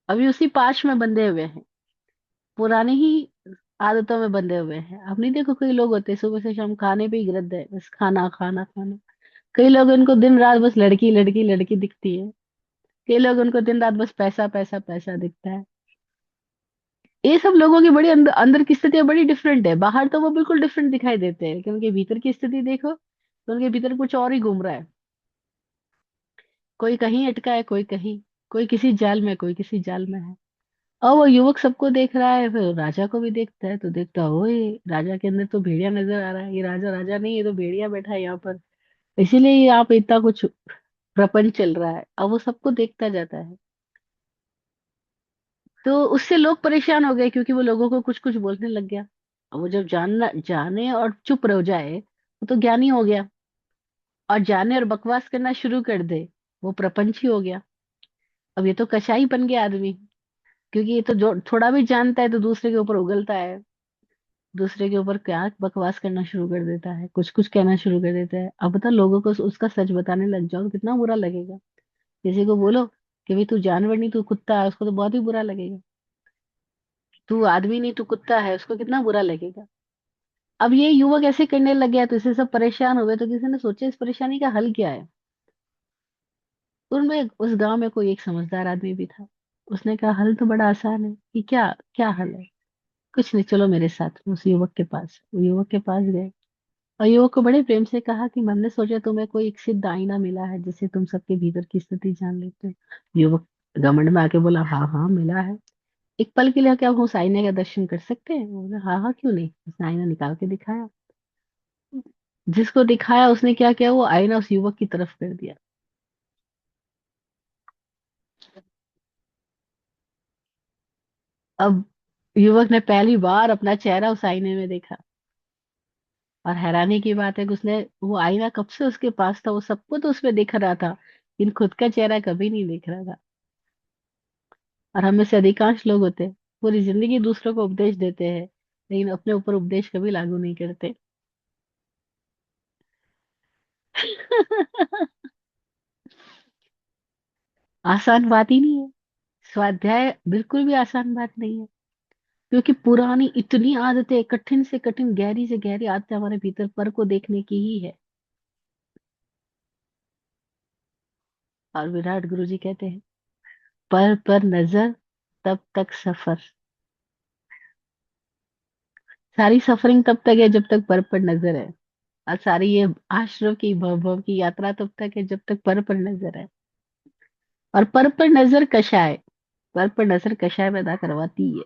Speaker 1: अभी उसी पाश में बंधे हुए हैं, पुरानी ही आदतों में बंधे हुए हैं। अब नहीं, देखो कई लोग होते हैं सुबह से शाम खाने पे ही गिरत है, बस खाना खाना खाना। कई लोग इनको दिन रात बस लड़की लड़की लड़की दिखती है। कई लोग उनको दिन रात बस पैसा पैसा पैसा दिखता है। ये सब लोगों की बड़ी अंदर अंदर की स्थिति बड़ी डिफरेंट है, बाहर तो वो बिल्कुल डिफरेंट दिखाई देते हैं, लेकिन उनके भीतर की स्थिति देखो तो उनके भीतर कुछ और ही घूम रहा है। कोई कहीं अटका है, कोई कहीं, कोई किसी जाल में, कोई किसी जाल में है। और वो युवक सबको देख रहा है, फिर राजा को भी देखता है, तो देखता है ओए, राजा के अंदर तो भेड़िया नजर आ रहा है, ये राजा राजा नहीं, ये तो भेड़िया बैठा है यहाँ पर, इसीलिए यहाँ पे इतना कुछ प्रपंच चल रहा है। अब वो सबको देखता जाता है। तो उससे लोग परेशान हो गए, क्योंकि वो लोगों को कुछ कुछ बोलने लग गया। अब वो जब जानना जाने और चुप रह जाए, वो तो ज्ञानी हो गया। और जाने और बकवास करना शुरू कर दे, वो प्रपंची हो गया। अब ये तो कसाई बन गया आदमी, क्योंकि ये तो जो थोड़ा भी जानता है तो दूसरे के ऊपर उगलता है, दूसरे के ऊपर क्या बकवास करना शुरू कर देता है, कुछ कुछ कहना शुरू कर देता है। अब बता, लोगों को उसका सच बताने लग जाओ तो कितना बुरा लगेगा। किसी को बोलो कि भाई तू जानवर नहीं, तू कुत्ता है, उसको तो बहुत ही बुरा लगेगा। तू आदमी नहीं, तू कुत्ता है, उसको कितना बुरा लगेगा। अब ये युवक ऐसे करने लग गया, तो इससे सब परेशान हो गए, तो किसी ने सोचा इस परेशानी का हल क्या है। उनमें उस गांव में कोई एक समझदार आदमी भी था। उसने कहा हल तो बड़ा आसान है। कि क्या, क्या हल है? कुछ नहीं, चलो मेरे साथ उस युवक के पास। वो युवक के पास गए, और युवक को बड़े प्रेम से कहा कि हमने सोचा तुम्हें कोई एक सिद्ध आईना मिला है जिससे तुम सबके भीतर की स्थिति जान लेते हो। युवक घमंड में आके बोला, हाँ हाँ मिला है। एक पल के लिए क्या हम उस आईने का दर्शन कर सकते हैं? वो बोला, हाँ हाँ क्यों नहीं। उसने आईना निकाल के दिखाया। जिसको दिखाया उसने क्या किया, वो आईना उस युवक की तरफ कर दिया। अब युवक ने पहली बार अपना चेहरा उस आईने में देखा, और हैरानी की बात है कि उसने, वो आईना कब से उसके पास था, वो सबको तो उसमें दिख रहा था, लेकिन खुद का चेहरा कभी नहीं दिख रहा था। और हम में से अधिकांश लोग होते हैं, पूरी जिंदगी दूसरों को उपदेश देते हैं, लेकिन अपने ऊपर उपदेश कभी लागू नहीं करते। आसान बात ही नहीं है। स्वाध्याय बिल्कुल भी आसान बात नहीं है, क्योंकि पुरानी इतनी आदतें, कठिन से कठिन, गहरी से गहरी आदतें हमारे भीतर पर को देखने की ही है। और विराट गुरु जी कहते हैं, पर नजर, तब तक सफर। सारी सफरिंग तब तक है जब तक पर नजर है। और सारी ये आश्रम की भव भव की यात्रा तब तक है जब तक पर नजर है। और पर नजर कषाय, पर नजर कषाय पैदा करवाती है।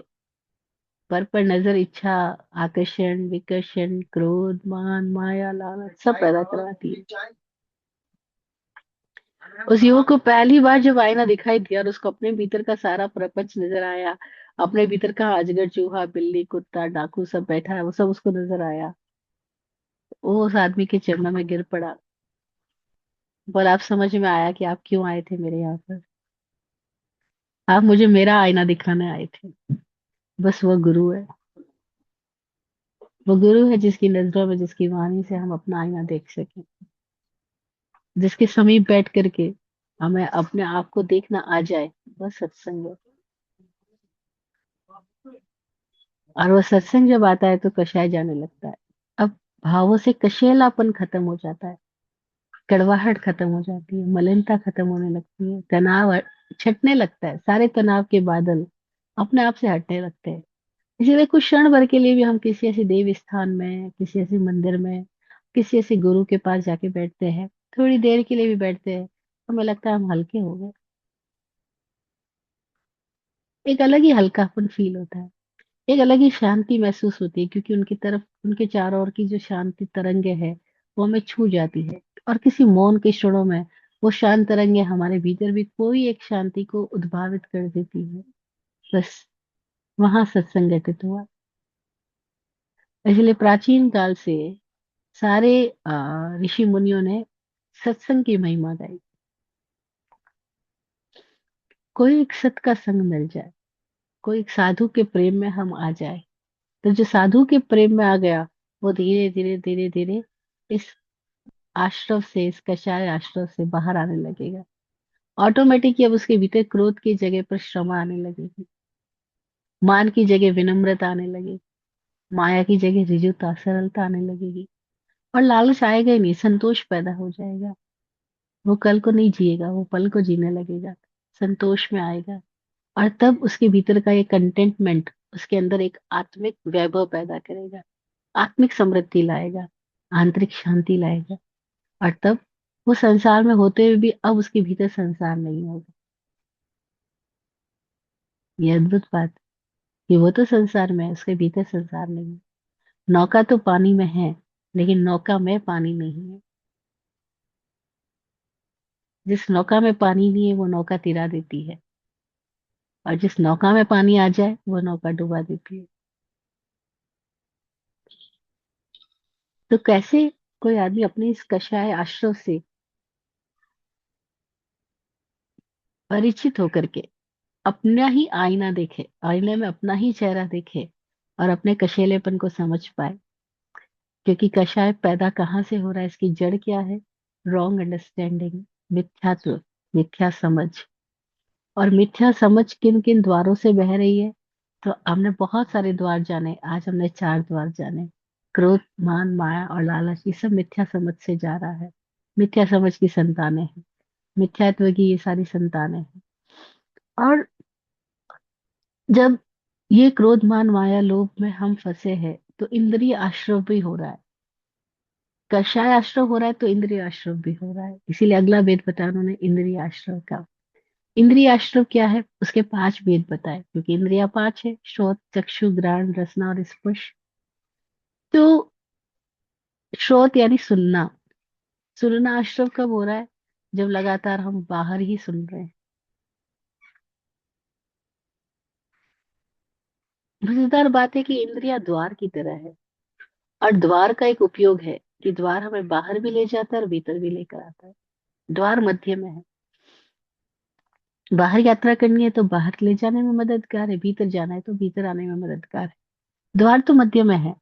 Speaker 1: पर नजर इच्छा, आकर्षण, विकर्षण, क्रोध, मान, माया, लालच सब पैदा करवाती है। उस युवक को पहली बार जब आईना दिखाई दिया और उसको अपने भीतर का सारा प्रपंच नजर आया, अपने भीतर का अजगर, चूहा, बिल्ली, कुत्ता, डाकू सब बैठा है, वो सब उसको नजर आया, वो उस आदमी के चरणों में गिर पड़ा। पर आप समझ में आया कि आप क्यों आए थे मेरे यहाँ पर। आप मुझे मेरा आईना दिखाने आए थे। बस वो गुरु है। वो गुरु है जिसकी नजरों में, जिसकी वाणी से हम अपना आईना देख सकें, जिसके समीप बैठ करके हमें अपने आप को देखना आ जाए। बस सत्संग है। और वो सत्संग जब आता है तो कषाय जाने लगता है। अब भावों से कशेलापन खत्म हो जाता है, कड़वाहट खत्म हो जाती है, मलिनता खत्म होने लगती है, तनाव छटने लगता है, सारे तनाव के बादल अपने आप से हटने लगते हैं। इसीलिए कुछ क्षण भर के लिए भी हम किसी ऐसे देव स्थान में, किसी ऐसे मंदिर में, किसी ऐसे गुरु के पास जाके बैठते हैं, थोड़ी देर के लिए भी बैठते हैं, हमें लगता है हम हल्के हो गए। एक अलग ही हल्कापन फील होता है, एक अलग ही शांति महसूस होती है, क्योंकि उनकी तरफ, उनके चारों ओर की जो शांति तरंगे है वो हमें छू जाती है। और किसी मौन के क्षणों में वो शांत तरंगे हमारे भीतर भी कोई एक शांति को उद्भावित कर देती है। बस वहां सत्संग घटित हुआ। इसलिए प्राचीन काल से सारे ऋषि मुनियों ने सत्संग की महिमा गाई। कोई एक सत का संग मिल जाए, कोई एक साधु के प्रेम में हम आ जाए, तो जो साधु के प्रेम में आ गया वो धीरे धीरे धीरे धीरे इस आश्रव से, इस कषाय आश्रव से बाहर आने लगेगा। ऑटोमेटिक अब उसके भीतर क्रोध की जगह पर क्षमा आने लगेगी, मान की जगह विनम्रता आने लगेगी, माया की जगह ऋजुता, सरलता आने लगेगी। और लालच आएगा ही नहीं, संतोष पैदा हो जाएगा। वो कल को नहीं जिएगा, वो पल को जीने लगेगा, संतोष में आएगा। और तब उसके भीतर का ये कंटेंटमेंट उसके अंदर एक आत्मिक वैभव पैदा करेगा, आत्मिक समृद्धि लाएगा, आंतरिक शांति लाएगा। और तब वो संसार में होते हुए भी अब उसके भीतर संसार नहीं होगा। ये अद्भुत बात कि वो तो संसार में है, उसके भीतर संसार नहीं है। नौका तो पानी में है, लेकिन नौका में पानी नहीं है। जिस नौका में पानी नहीं है वो नौका तिरा देती है, और जिस नौका में पानी आ जाए वो नौका डुबा देती है। तो कैसे कोई आदमी अपने इस कषाय आश्रव से परिचित होकर के अपना ही आईना देखे, आईने में अपना ही चेहरा देखे और अपने कशेलेपन को समझ पाए। क्योंकि कषाय पैदा कहाँ से हो रहा है, इसकी जड़ क्या है? रॉन्ग अंडरस्टैंडिंग, मिथ्यात्व, मिथ्या समझ। और मिथ्या समझ किन किन द्वारों से बह रही है? तो हमने बहुत सारे द्वार जाने, आज हमने 4 द्वार जाने। क्रोध, मान, माया और लालच, ये सब मिथ्या समझ से जा रहा है। मिथ्या समझ की संतानें हैं, मिथ्यात्व की ये सारी संतानें हैं। और जब ये क्रोध, मान, माया, लोभ में हम फंसे हैं तो इंद्रिय आश्रव भी हो रहा है। कषाय आश्रव हो रहा है तो इंद्रिय आश्रव भी हो रहा है। इसीलिए अगला वेद बताया उन्होंने इंद्रिय आश्रव का। इंद्रिय आश्रव क्या है? उसके 5 भेद बताए, क्योंकि इंद्रिया 5 है: श्रोत, चक्षु, घ्राण, रसना और स्पर्श। तो श्रोत यानी सुनना। सुनना आश्रव कब हो रहा है? जब लगातार हम बाहर ही सुन रहे हैं। मजेदार बात है कि इंद्रिया द्वार की तरह है, और द्वार का एक उपयोग है कि द्वार हमें बाहर भी ले जाता है और भीतर भी लेकर आता है। द्वार मध्य में है। बाहर यात्रा करनी है तो बाहर ले जाने में मददगार है, भीतर जाना है तो भीतर आने में मददगार है। द्वार तो मध्य में है।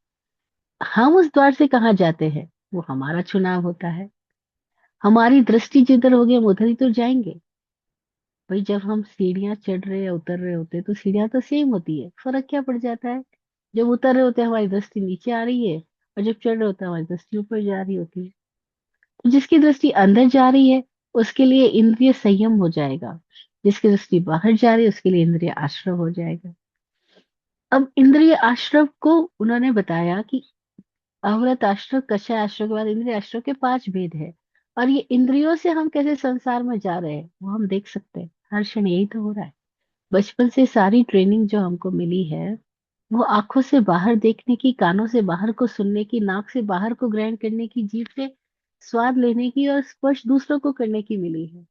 Speaker 1: हम उस द्वार से कहाँ जाते हैं, वो हमारा चुनाव होता है। हमारी दृष्टि जिधर होगी हम उधर ही तो जाएंगे। भाई जब हम सीढ़ियां चढ़ रहे या उतर रहे होते हैं तो सीढ़ियां तो सेम होती है, फर्क क्या पड़ जाता है? जब उतर रहे होते हैं हमारी दृष्टि नीचे आ रही है, और जब चढ़ रहे होते हैं हमारी दृष्टि ऊपर जा रही होती है। तो जिसकी दृष्टि अंदर जा रही है उसके लिए इंद्रिय संयम हो जाएगा, जिसकी दृष्टि बाहर जा रही है उसके लिए इंद्रिय आश्रव हो जाएगा। अब इंद्रिय आश्रव को उन्होंने बताया कि अवरत आश्रव, कषाय आश्रव के बाद इंद्रिय आश्रव के 5 भेद है। और ये इंद्रियों से हम कैसे संसार में जा रहे हैं वो हम देख सकते हैं। हर क्षण यही तो हो रहा है। बचपन से सारी ट्रेनिंग जो हमको मिली है, वो आंखों से बाहर देखने की, कानों से बाहर को सुनने की, नाक से बाहर को ग्रहण करने की, जीभ से स्वाद लेने की और स्पर्श दूसरों को करने की मिली है।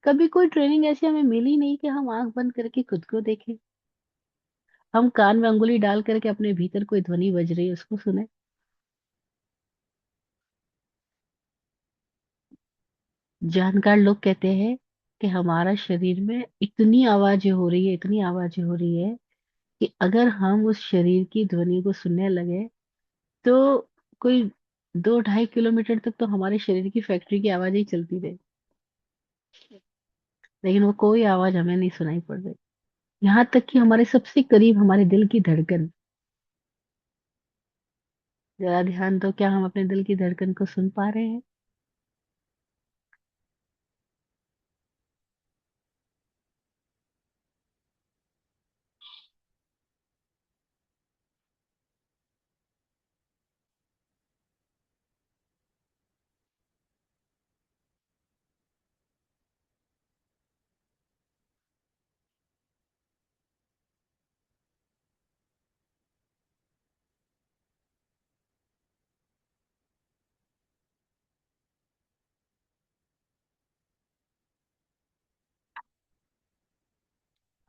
Speaker 1: कभी कोई ट्रेनिंग ऐसी हमें मिली नहीं कि हम आंख बंद करके खुद को देखें, हम कान में अंगुली डाल करके अपने भीतर कोई ध्वनि बज रही है उसको सुने। जानकार लोग कहते हैं कि हमारा शरीर में इतनी आवाजें हो रही है, इतनी आवाजें हो रही है कि अगर हम उस शरीर की ध्वनि को सुनने लगे तो कोई 2-2.5 किलोमीटर तक तो हमारे शरीर की फैक्ट्री की आवाज ही चलती रहे, लेकिन वो कोई आवाज हमें नहीं सुनाई पड़ रही। यहाँ तक कि हमारे सबसे करीब हमारे दिल की धड़कन, जरा ध्यान दो, क्या हम अपने दिल की धड़कन को सुन पा रहे हैं?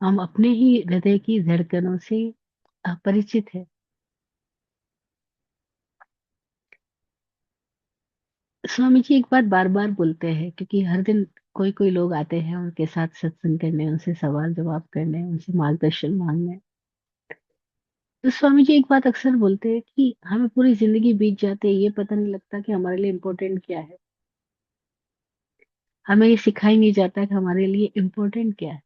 Speaker 1: हम अपने ही हृदय की धड़कनों से अपरिचित है। स्वामी जी एक बात बार बार बोलते हैं, क्योंकि हर दिन कोई कोई लोग आते हैं उनके साथ सत्संग करने, उनसे सवाल जवाब करने, उनसे मार्गदर्शन मांगने। तो स्वामी जी एक बात अक्सर बोलते हैं कि हमें पूरी जिंदगी बीत जाते है, ये पता नहीं लगता कि हमारे लिए इम्पोर्टेंट क्या है। हमें ये सिखाई नहीं जाता कि हमारे लिए इम्पोर्टेंट क्या है,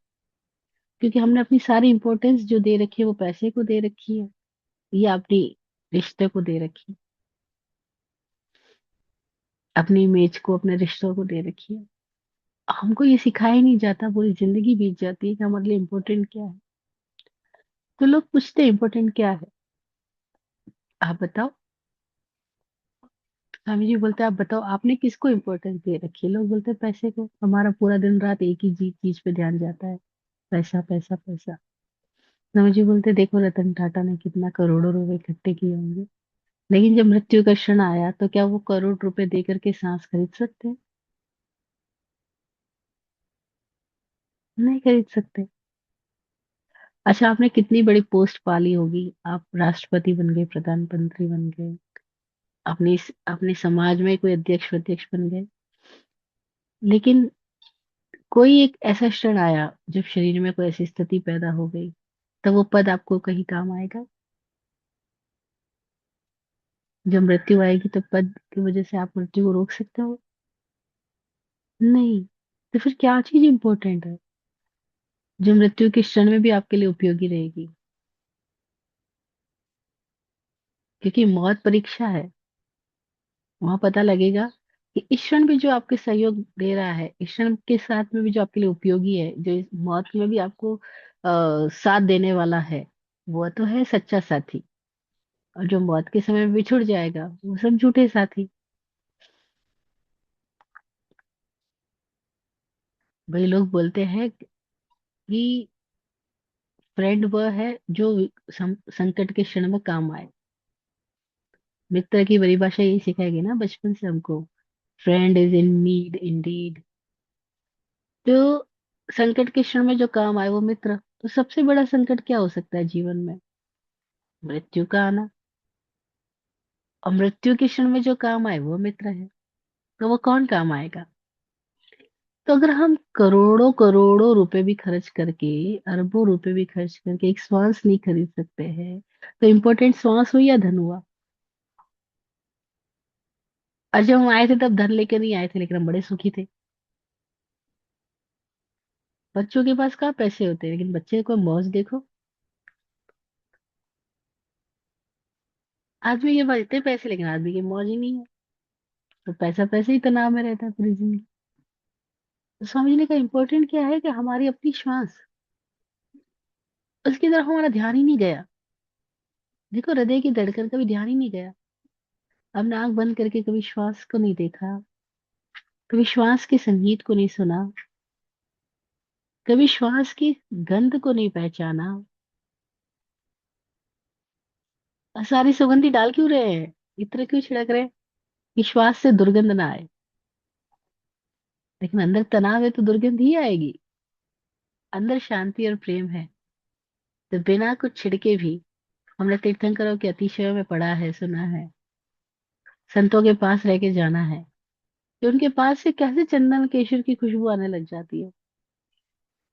Speaker 1: क्योंकि हमने अपनी सारी इम्पोर्टेंस जो दे रखी है वो पैसे को दे रखी है, या अपनी रिश्ते को दे रखी है, अपनी इमेज को, अपने रिश्तों को दे रखी है। हमको ये सिखाया ही नहीं जाता, पूरी जिंदगी बीत जाती है कि हमारे लिए इम्पोर्टेंट क्या है। तो लोग पूछते हैं इम्पोर्टेंट क्या है, आप बताओ। स्वामी जी बोलते हैं आप बताओ आपने किसको इम्पोर्टेंस दे रखी है। लोग बोलते हैं पैसे को, हमारा पूरा दिन रात एक ही चीज पे ध्यान जाता है, पैसा पैसा पैसा। स्वामी जी बोलते हैं, देखो रतन टाटा ने कितना करोड़ों रुपए इकट्ठे किए होंगे, लेकिन जब मृत्यु का क्षण आया तो क्या वो करोड़ रुपए दे करके सांस खरीद सकते हैं? नहीं खरीद सकते। अच्छा, आपने कितनी बड़ी पोस्ट पाली होगी, आप राष्ट्रपति बन गए, प्रधानमंत्री बन गए, अपने समाज में कोई अध्यक्ष अध्यक्ष बन गए, लेकिन कोई एक ऐसा क्षण आया जब शरीर में कोई ऐसी स्थिति पैदा हो गई, तब वो पद आपको कहीं काम आएगा? जब मृत्यु आएगी तो पद की वजह से आप मृत्यु को रोक सकते हो? नहीं। तो फिर क्या चीज इंपॉर्टेंट है जो मृत्यु के क्षण में भी आपके लिए उपयोगी रहेगी? क्योंकि मौत परीक्षा है, वहां पता लगेगा कि इस क्षण भी जो आपके सहयोग दे रहा है, इस क्षण के साथ में भी जो आपके लिए उपयोगी है, जो इस मौत में भी आपको साथ देने वाला है, वो तो है सच्चा साथी। और जो मौत के समय में बिछुड़ जाएगा वो सब झूठे साथी। वही लोग बोलते हैं कि फ्रेंड वह है जो संकट के क्षण में काम आए। मित्र की परिभाषा यही सिखाएगी ना बचपन से हमको, friend is in need Indeed. तो संकट के क्षण में जो काम आए वो मित्र। तो सबसे बड़ा संकट क्या हो सकता है जीवन में? मृत्यु का आना। और मृत्यु के क्षण में जो काम आए वो मित्र है, तो वो कौन काम आएगा? तो अगर हम करोड़ों करोड़ों रुपए भी खर्च करके, अरबों रुपए भी खर्च करके एक श्वास नहीं खरीद सकते हैं, तो इम्पोर्टेंट श्वास हुई या धन हुआ? और जब हम आए थे तब धन लेके नहीं आए थे, लेकिन हम बड़े सुखी थे। बच्चों के पास कहाँ पैसे होते हैं, लेकिन बच्चे को मौज देखो। आदमी के पास इतने पैसे, लेकिन आदमी की मौज ही नहीं है। तो पैसा पैसे ही तनाव में रहता है पूरी जिंदगी। तो स्वामी जी ने कहा इम्पोर्टेंट क्या है कि हमारी अपनी श्वास, उसकी तरफ हमारा ध्यान ही नहीं गया। देखो हृदय की धड़कन कभी ध्यान ही नहीं गया। हमने आंख बंद करके कभी श्वास को नहीं देखा, कभी श्वास के संगीत को नहीं सुना। कभी श्वास की गंध को नहीं पहचाना। सारी सुगंधी डाल क्यों रहे हैं, इत्र क्यों छिड़क रहे हैं कि श्वास से दुर्गंध ना आए। लेकिन अंदर तनाव है तो दुर्गंध ही आएगी। अंदर शांति और प्रेम है तो बिना कुछ छिड़के भी। हमने तीर्थंकरों के अतिशयों में पढ़ा है, सुना है, संतों के पास रह के जाना है कि उनके पास से कैसे चंदन केशर की खुशबू आने लग जाती है।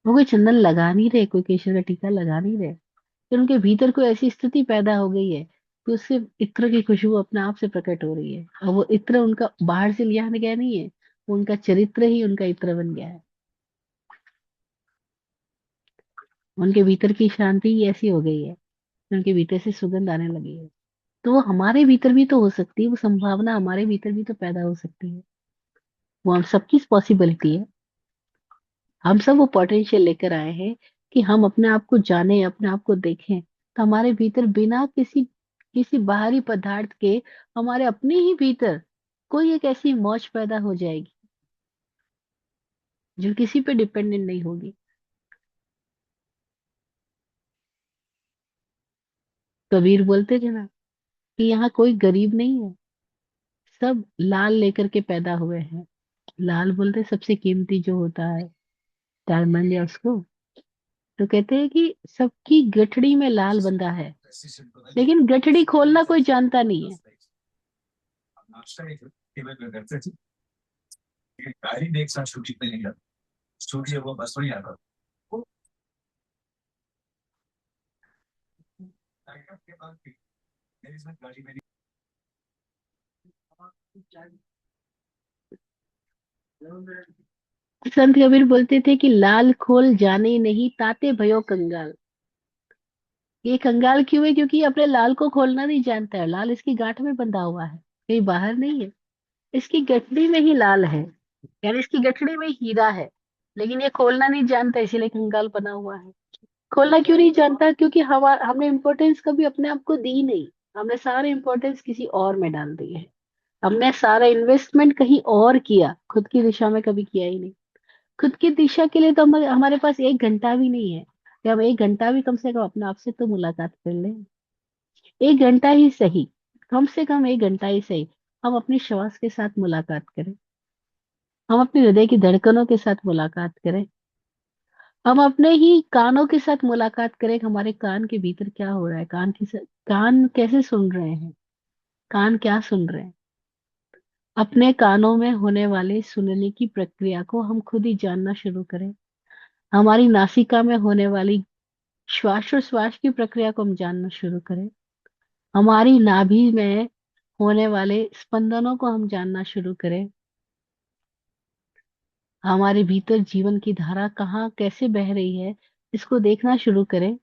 Speaker 1: वो कोई चंदन लगा नहीं रहे, कोई केशर का टीका लगा नहीं रहे, फिर उनके भीतर कोई ऐसी स्थिति पैदा हो गई है कि उससे इत्र की खुशबू अपने आप से प्रकट हो रही है। और वो इत्र उनका बाहर से लिया गया नहीं है, वो उनका चरित्र ही उनका इत्र बन गया है। उनके भीतर की शांति ही ऐसी हो गई है कि उनके भीतर से सुगंध आने लगी है। तो वो हमारे भीतर भी तो हो सकती है, वो संभावना हमारे भीतर भी तो पैदा हो सकती है। वो हम सबकी पॉसिबिलिटी है। हम सब वो पोटेंशियल लेकर आए हैं कि हम अपने आप को जाने, अपने आप को देखें। तो हमारे भीतर बिना किसी किसी बाहरी पदार्थ के हमारे अपने ही भीतर कोई एक ऐसी मौज पैदा हो जाएगी जो किसी पे डिपेंडेंट नहीं होगी। कबीर बोलते थे ना कि यहाँ कोई गरीब नहीं है, सब लाल लेकर के पैदा हुए हैं। लाल बोलते सबसे कीमती जो होता है, डायमंड या उसको। तो कहते हैं कि सबकी गठड़ी में लाल बंधा है, लेकिन गठड़ी खोलना कोई जानता नहीं है। संत कबीर बोलते थे कि लाल खोल जाने नहीं ताते भयो कंगाल। ये कंगाल क्यों है? क्योंकि ये अपने लाल को खोलना नहीं जानता है। लाल इसकी गांठ में बंधा हुआ है, कहीं बाहर नहीं है। इसकी गठड़ी में ही लाल है, यानी इसकी गठड़ी में हीरा है, लेकिन ये खोलना नहीं जानता, इसीलिए कंगाल बना हुआ है। खोलना क्यों नहीं जानता? क्योंकि हमने इम्पोर्टेंस कभी अपने आप को दी नहीं। हमने सारे इम्पोर्टेंस किसी और में डाल दी है। हमने सारा इन्वेस्टमेंट कहीं और किया, खुद की दिशा में कभी किया ही नहीं। खुद की दिशा के लिए तो हमारे पास 1 घंटा भी नहीं है कि हम 1 घंटा भी कम से कम अपने आप से तो मुलाकात कर लें। 1 घंटा ही सही, कम से कम 1 घंटा ही सही, हम अपनी श्वास के साथ मुलाकात करें। हम अपने हृदय की धड़कनों के साथ मुलाकात करें। हम अपने ही कानों के साथ मुलाकात करें कि हमारे कान के भीतर क्या हो रहा है, कान कैसे सुन रहे हैं, कान क्या सुन रहे हैं। अपने कानों में होने वाले सुनने की प्रक्रिया को हम खुद ही जानना शुरू करें। हमारी नासिका में होने वाली श्वासोश्वास की प्रक्रिया को हम जानना शुरू करें। हमारी नाभि में होने वाले स्पंदनों को हम जानना शुरू करें। हमारे भीतर जीवन की धारा कहाँ कैसे बह रही है, इसको देखना शुरू करें।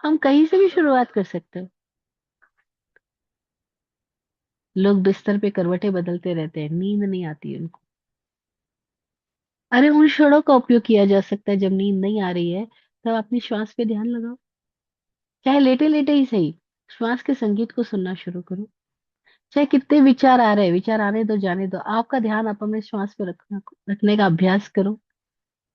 Speaker 1: हम कहीं से भी शुरुआत कर सकते हैं। लोग बिस्तर पे करवटें बदलते रहते हैं, नींद नहीं आती उनको। अरे उन क्षणों का उपयोग किया जा सकता है जब नींद नहीं आ रही है, तब अपनी श्वास पे ध्यान लगाओ। चाहे लेटे लेटे ही सही, श्वास के संगीत को सुनना शुरू करो। चाहे कितने विचार आ रहे हैं, विचार आने दो, जाने दो, आपका ध्यान आप अपने श्वास पे रखने का अभ्यास करो।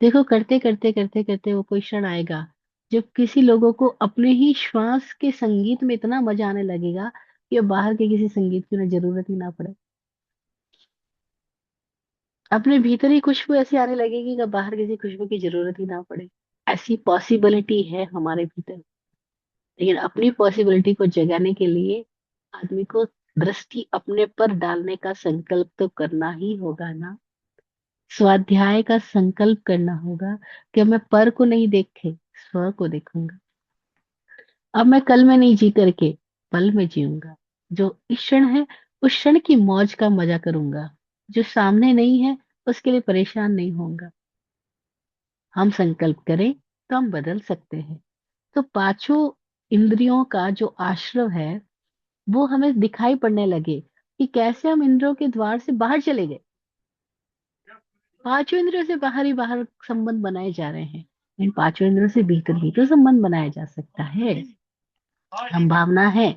Speaker 1: देखो करते करते करते करते वो कोई क्षण आएगा जब किसी लोगों को अपने ही श्वास के संगीत में इतना मजा आने लगेगा कि अब बाहर के किसी संगीत की उन्हें जरूरत ही ना पड़े। अपने भीतर ही खुशबू ऐसी आने लगेगी कि अब बाहर किसी खुशबू की जरूरत ही ना पड़े। ऐसी पॉसिबिलिटी है हमारे भीतर। लेकिन अपनी पॉसिबिलिटी को जगाने के लिए आदमी को दृष्टि अपने पर डालने का संकल्प तो करना ही होगा ना। स्वाध्याय का संकल्प करना होगा कि अब मैं पर को नहीं देखे, स्व को देखूंगा। अब मैं कल में नहीं जी करके पल में जीऊंगा। जो इस क्षण है उस क्षण की मौज का मजा करूंगा। जो सामने नहीं है उसके लिए परेशान नहीं होऊंगा। हम संकल्प करें तो हम बदल सकते हैं। तो पांचों इंद्रियों का जो आश्रव है वो हमें दिखाई पड़ने लगे कि कैसे हम इंद्रियों के द्वार से बाहर चले गए। पांचों इंद्रियों से बाहर ही बाहर संबंध बनाए जा रहे हैं। इन पांचों इंद्रियों से भीतर भीतर संबंध बनाया जा सकता है। संभावना है,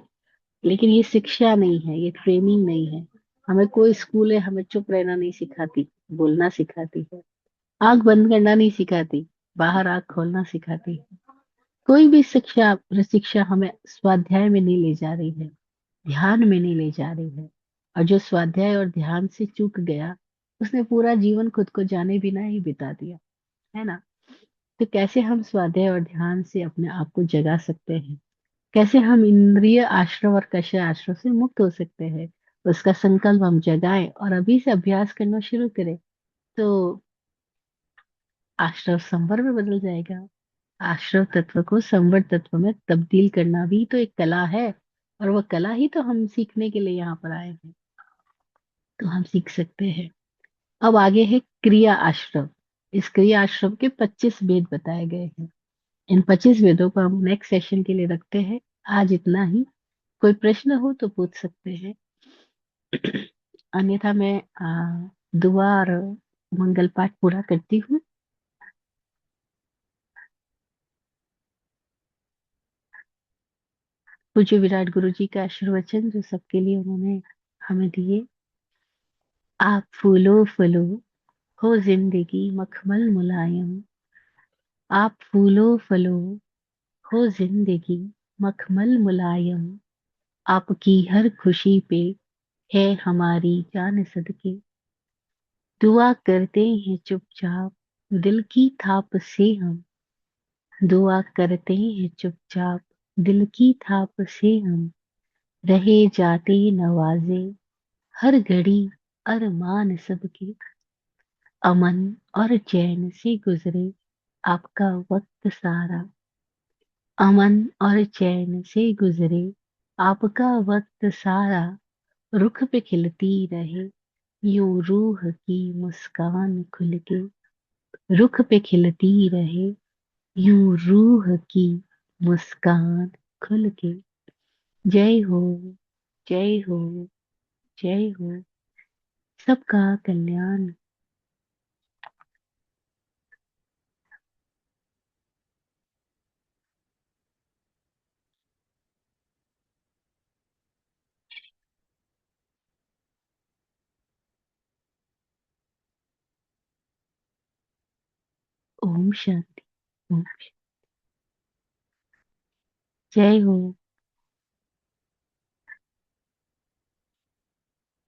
Speaker 1: लेकिन ये शिक्षा नहीं है, ये ट्रेनिंग नहीं है। हमें कोई स्कूल है हमें चुप रहना नहीं सिखाती, बोलना सिखाती है। आंख बंद करना नहीं सिखाती, बाहर आंख खोलना सिखाती है। कोई भी शिक्षा शिक्षा हमें स्वाध्याय में नहीं ले जा रही है, ध्यान में नहीं ले जा रही है। और जो स्वाध्याय और ध्यान से चूक गया, उसने पूरा जीवन खुद को जाने बिना ही बिता दिया, है ना। तो कैसे हम स्वाध्याय और ध्यान से अपने आप को जगा सकते हैं, कैसे हम इंद्रिय आश्रव और कषय आश्रव से मुक्त हो सकते हैं, उसका संकल्प हम जगाएं और अभी से अभ्यास करना शुरू करें। तो आश्रव संवर में बदल जाएगा। आश्रव तत्व को संवर तत्व में तब्दील करना भी तो एक कला है, और वह कला ही तो हम सीखने के लिए यहाँ पर आए हैं। तो हम सीख सकते हैं। अब आगे है क्रिया आश्रव। इस क्रिया आश्रव के 25 वेद बताए गए हैं। इन 25 वेदों को हम नेक्स्ट सेशन के लिए रखते हैं। आज इतना ही। कोई प्रश्न हो तो पूछ सकते हैं, अन्यथा मैं दुआ और मंगल पाठ पूरा करती हूँ। पूज्य विराट गुरु जी का आशीर्वचन जो सबके लिए उन्होंने हमें दिए। आप फूलो फलो, हो जिंदगी मखमल मुलायम। आप फूलो फलो, हो जिंदगी मखमल मुलायम। आपकी हर खुशी पे है हमारी जान सदके। दुआ करते हैं चुपचाप दिल की थाप से हम। दुआ करते हैं चुपचाप दिल की थाप से हम। रहे जाते नवाजे हर घड़ी अरमान सबके। अमन और चैन से गुजरे आपका वक्त सारा। अमन और चैन से गुजरे आपका वक्त सारा। रुख पे खिलती रहे यूं रूह की मुस्कान खुल के। रुख पे खिलती रहे यूं रूह की मुस्कान खुल के। जय हो, जय हो, जय हो। सबका कल्याण। ओम शांति। ओम। जय हो।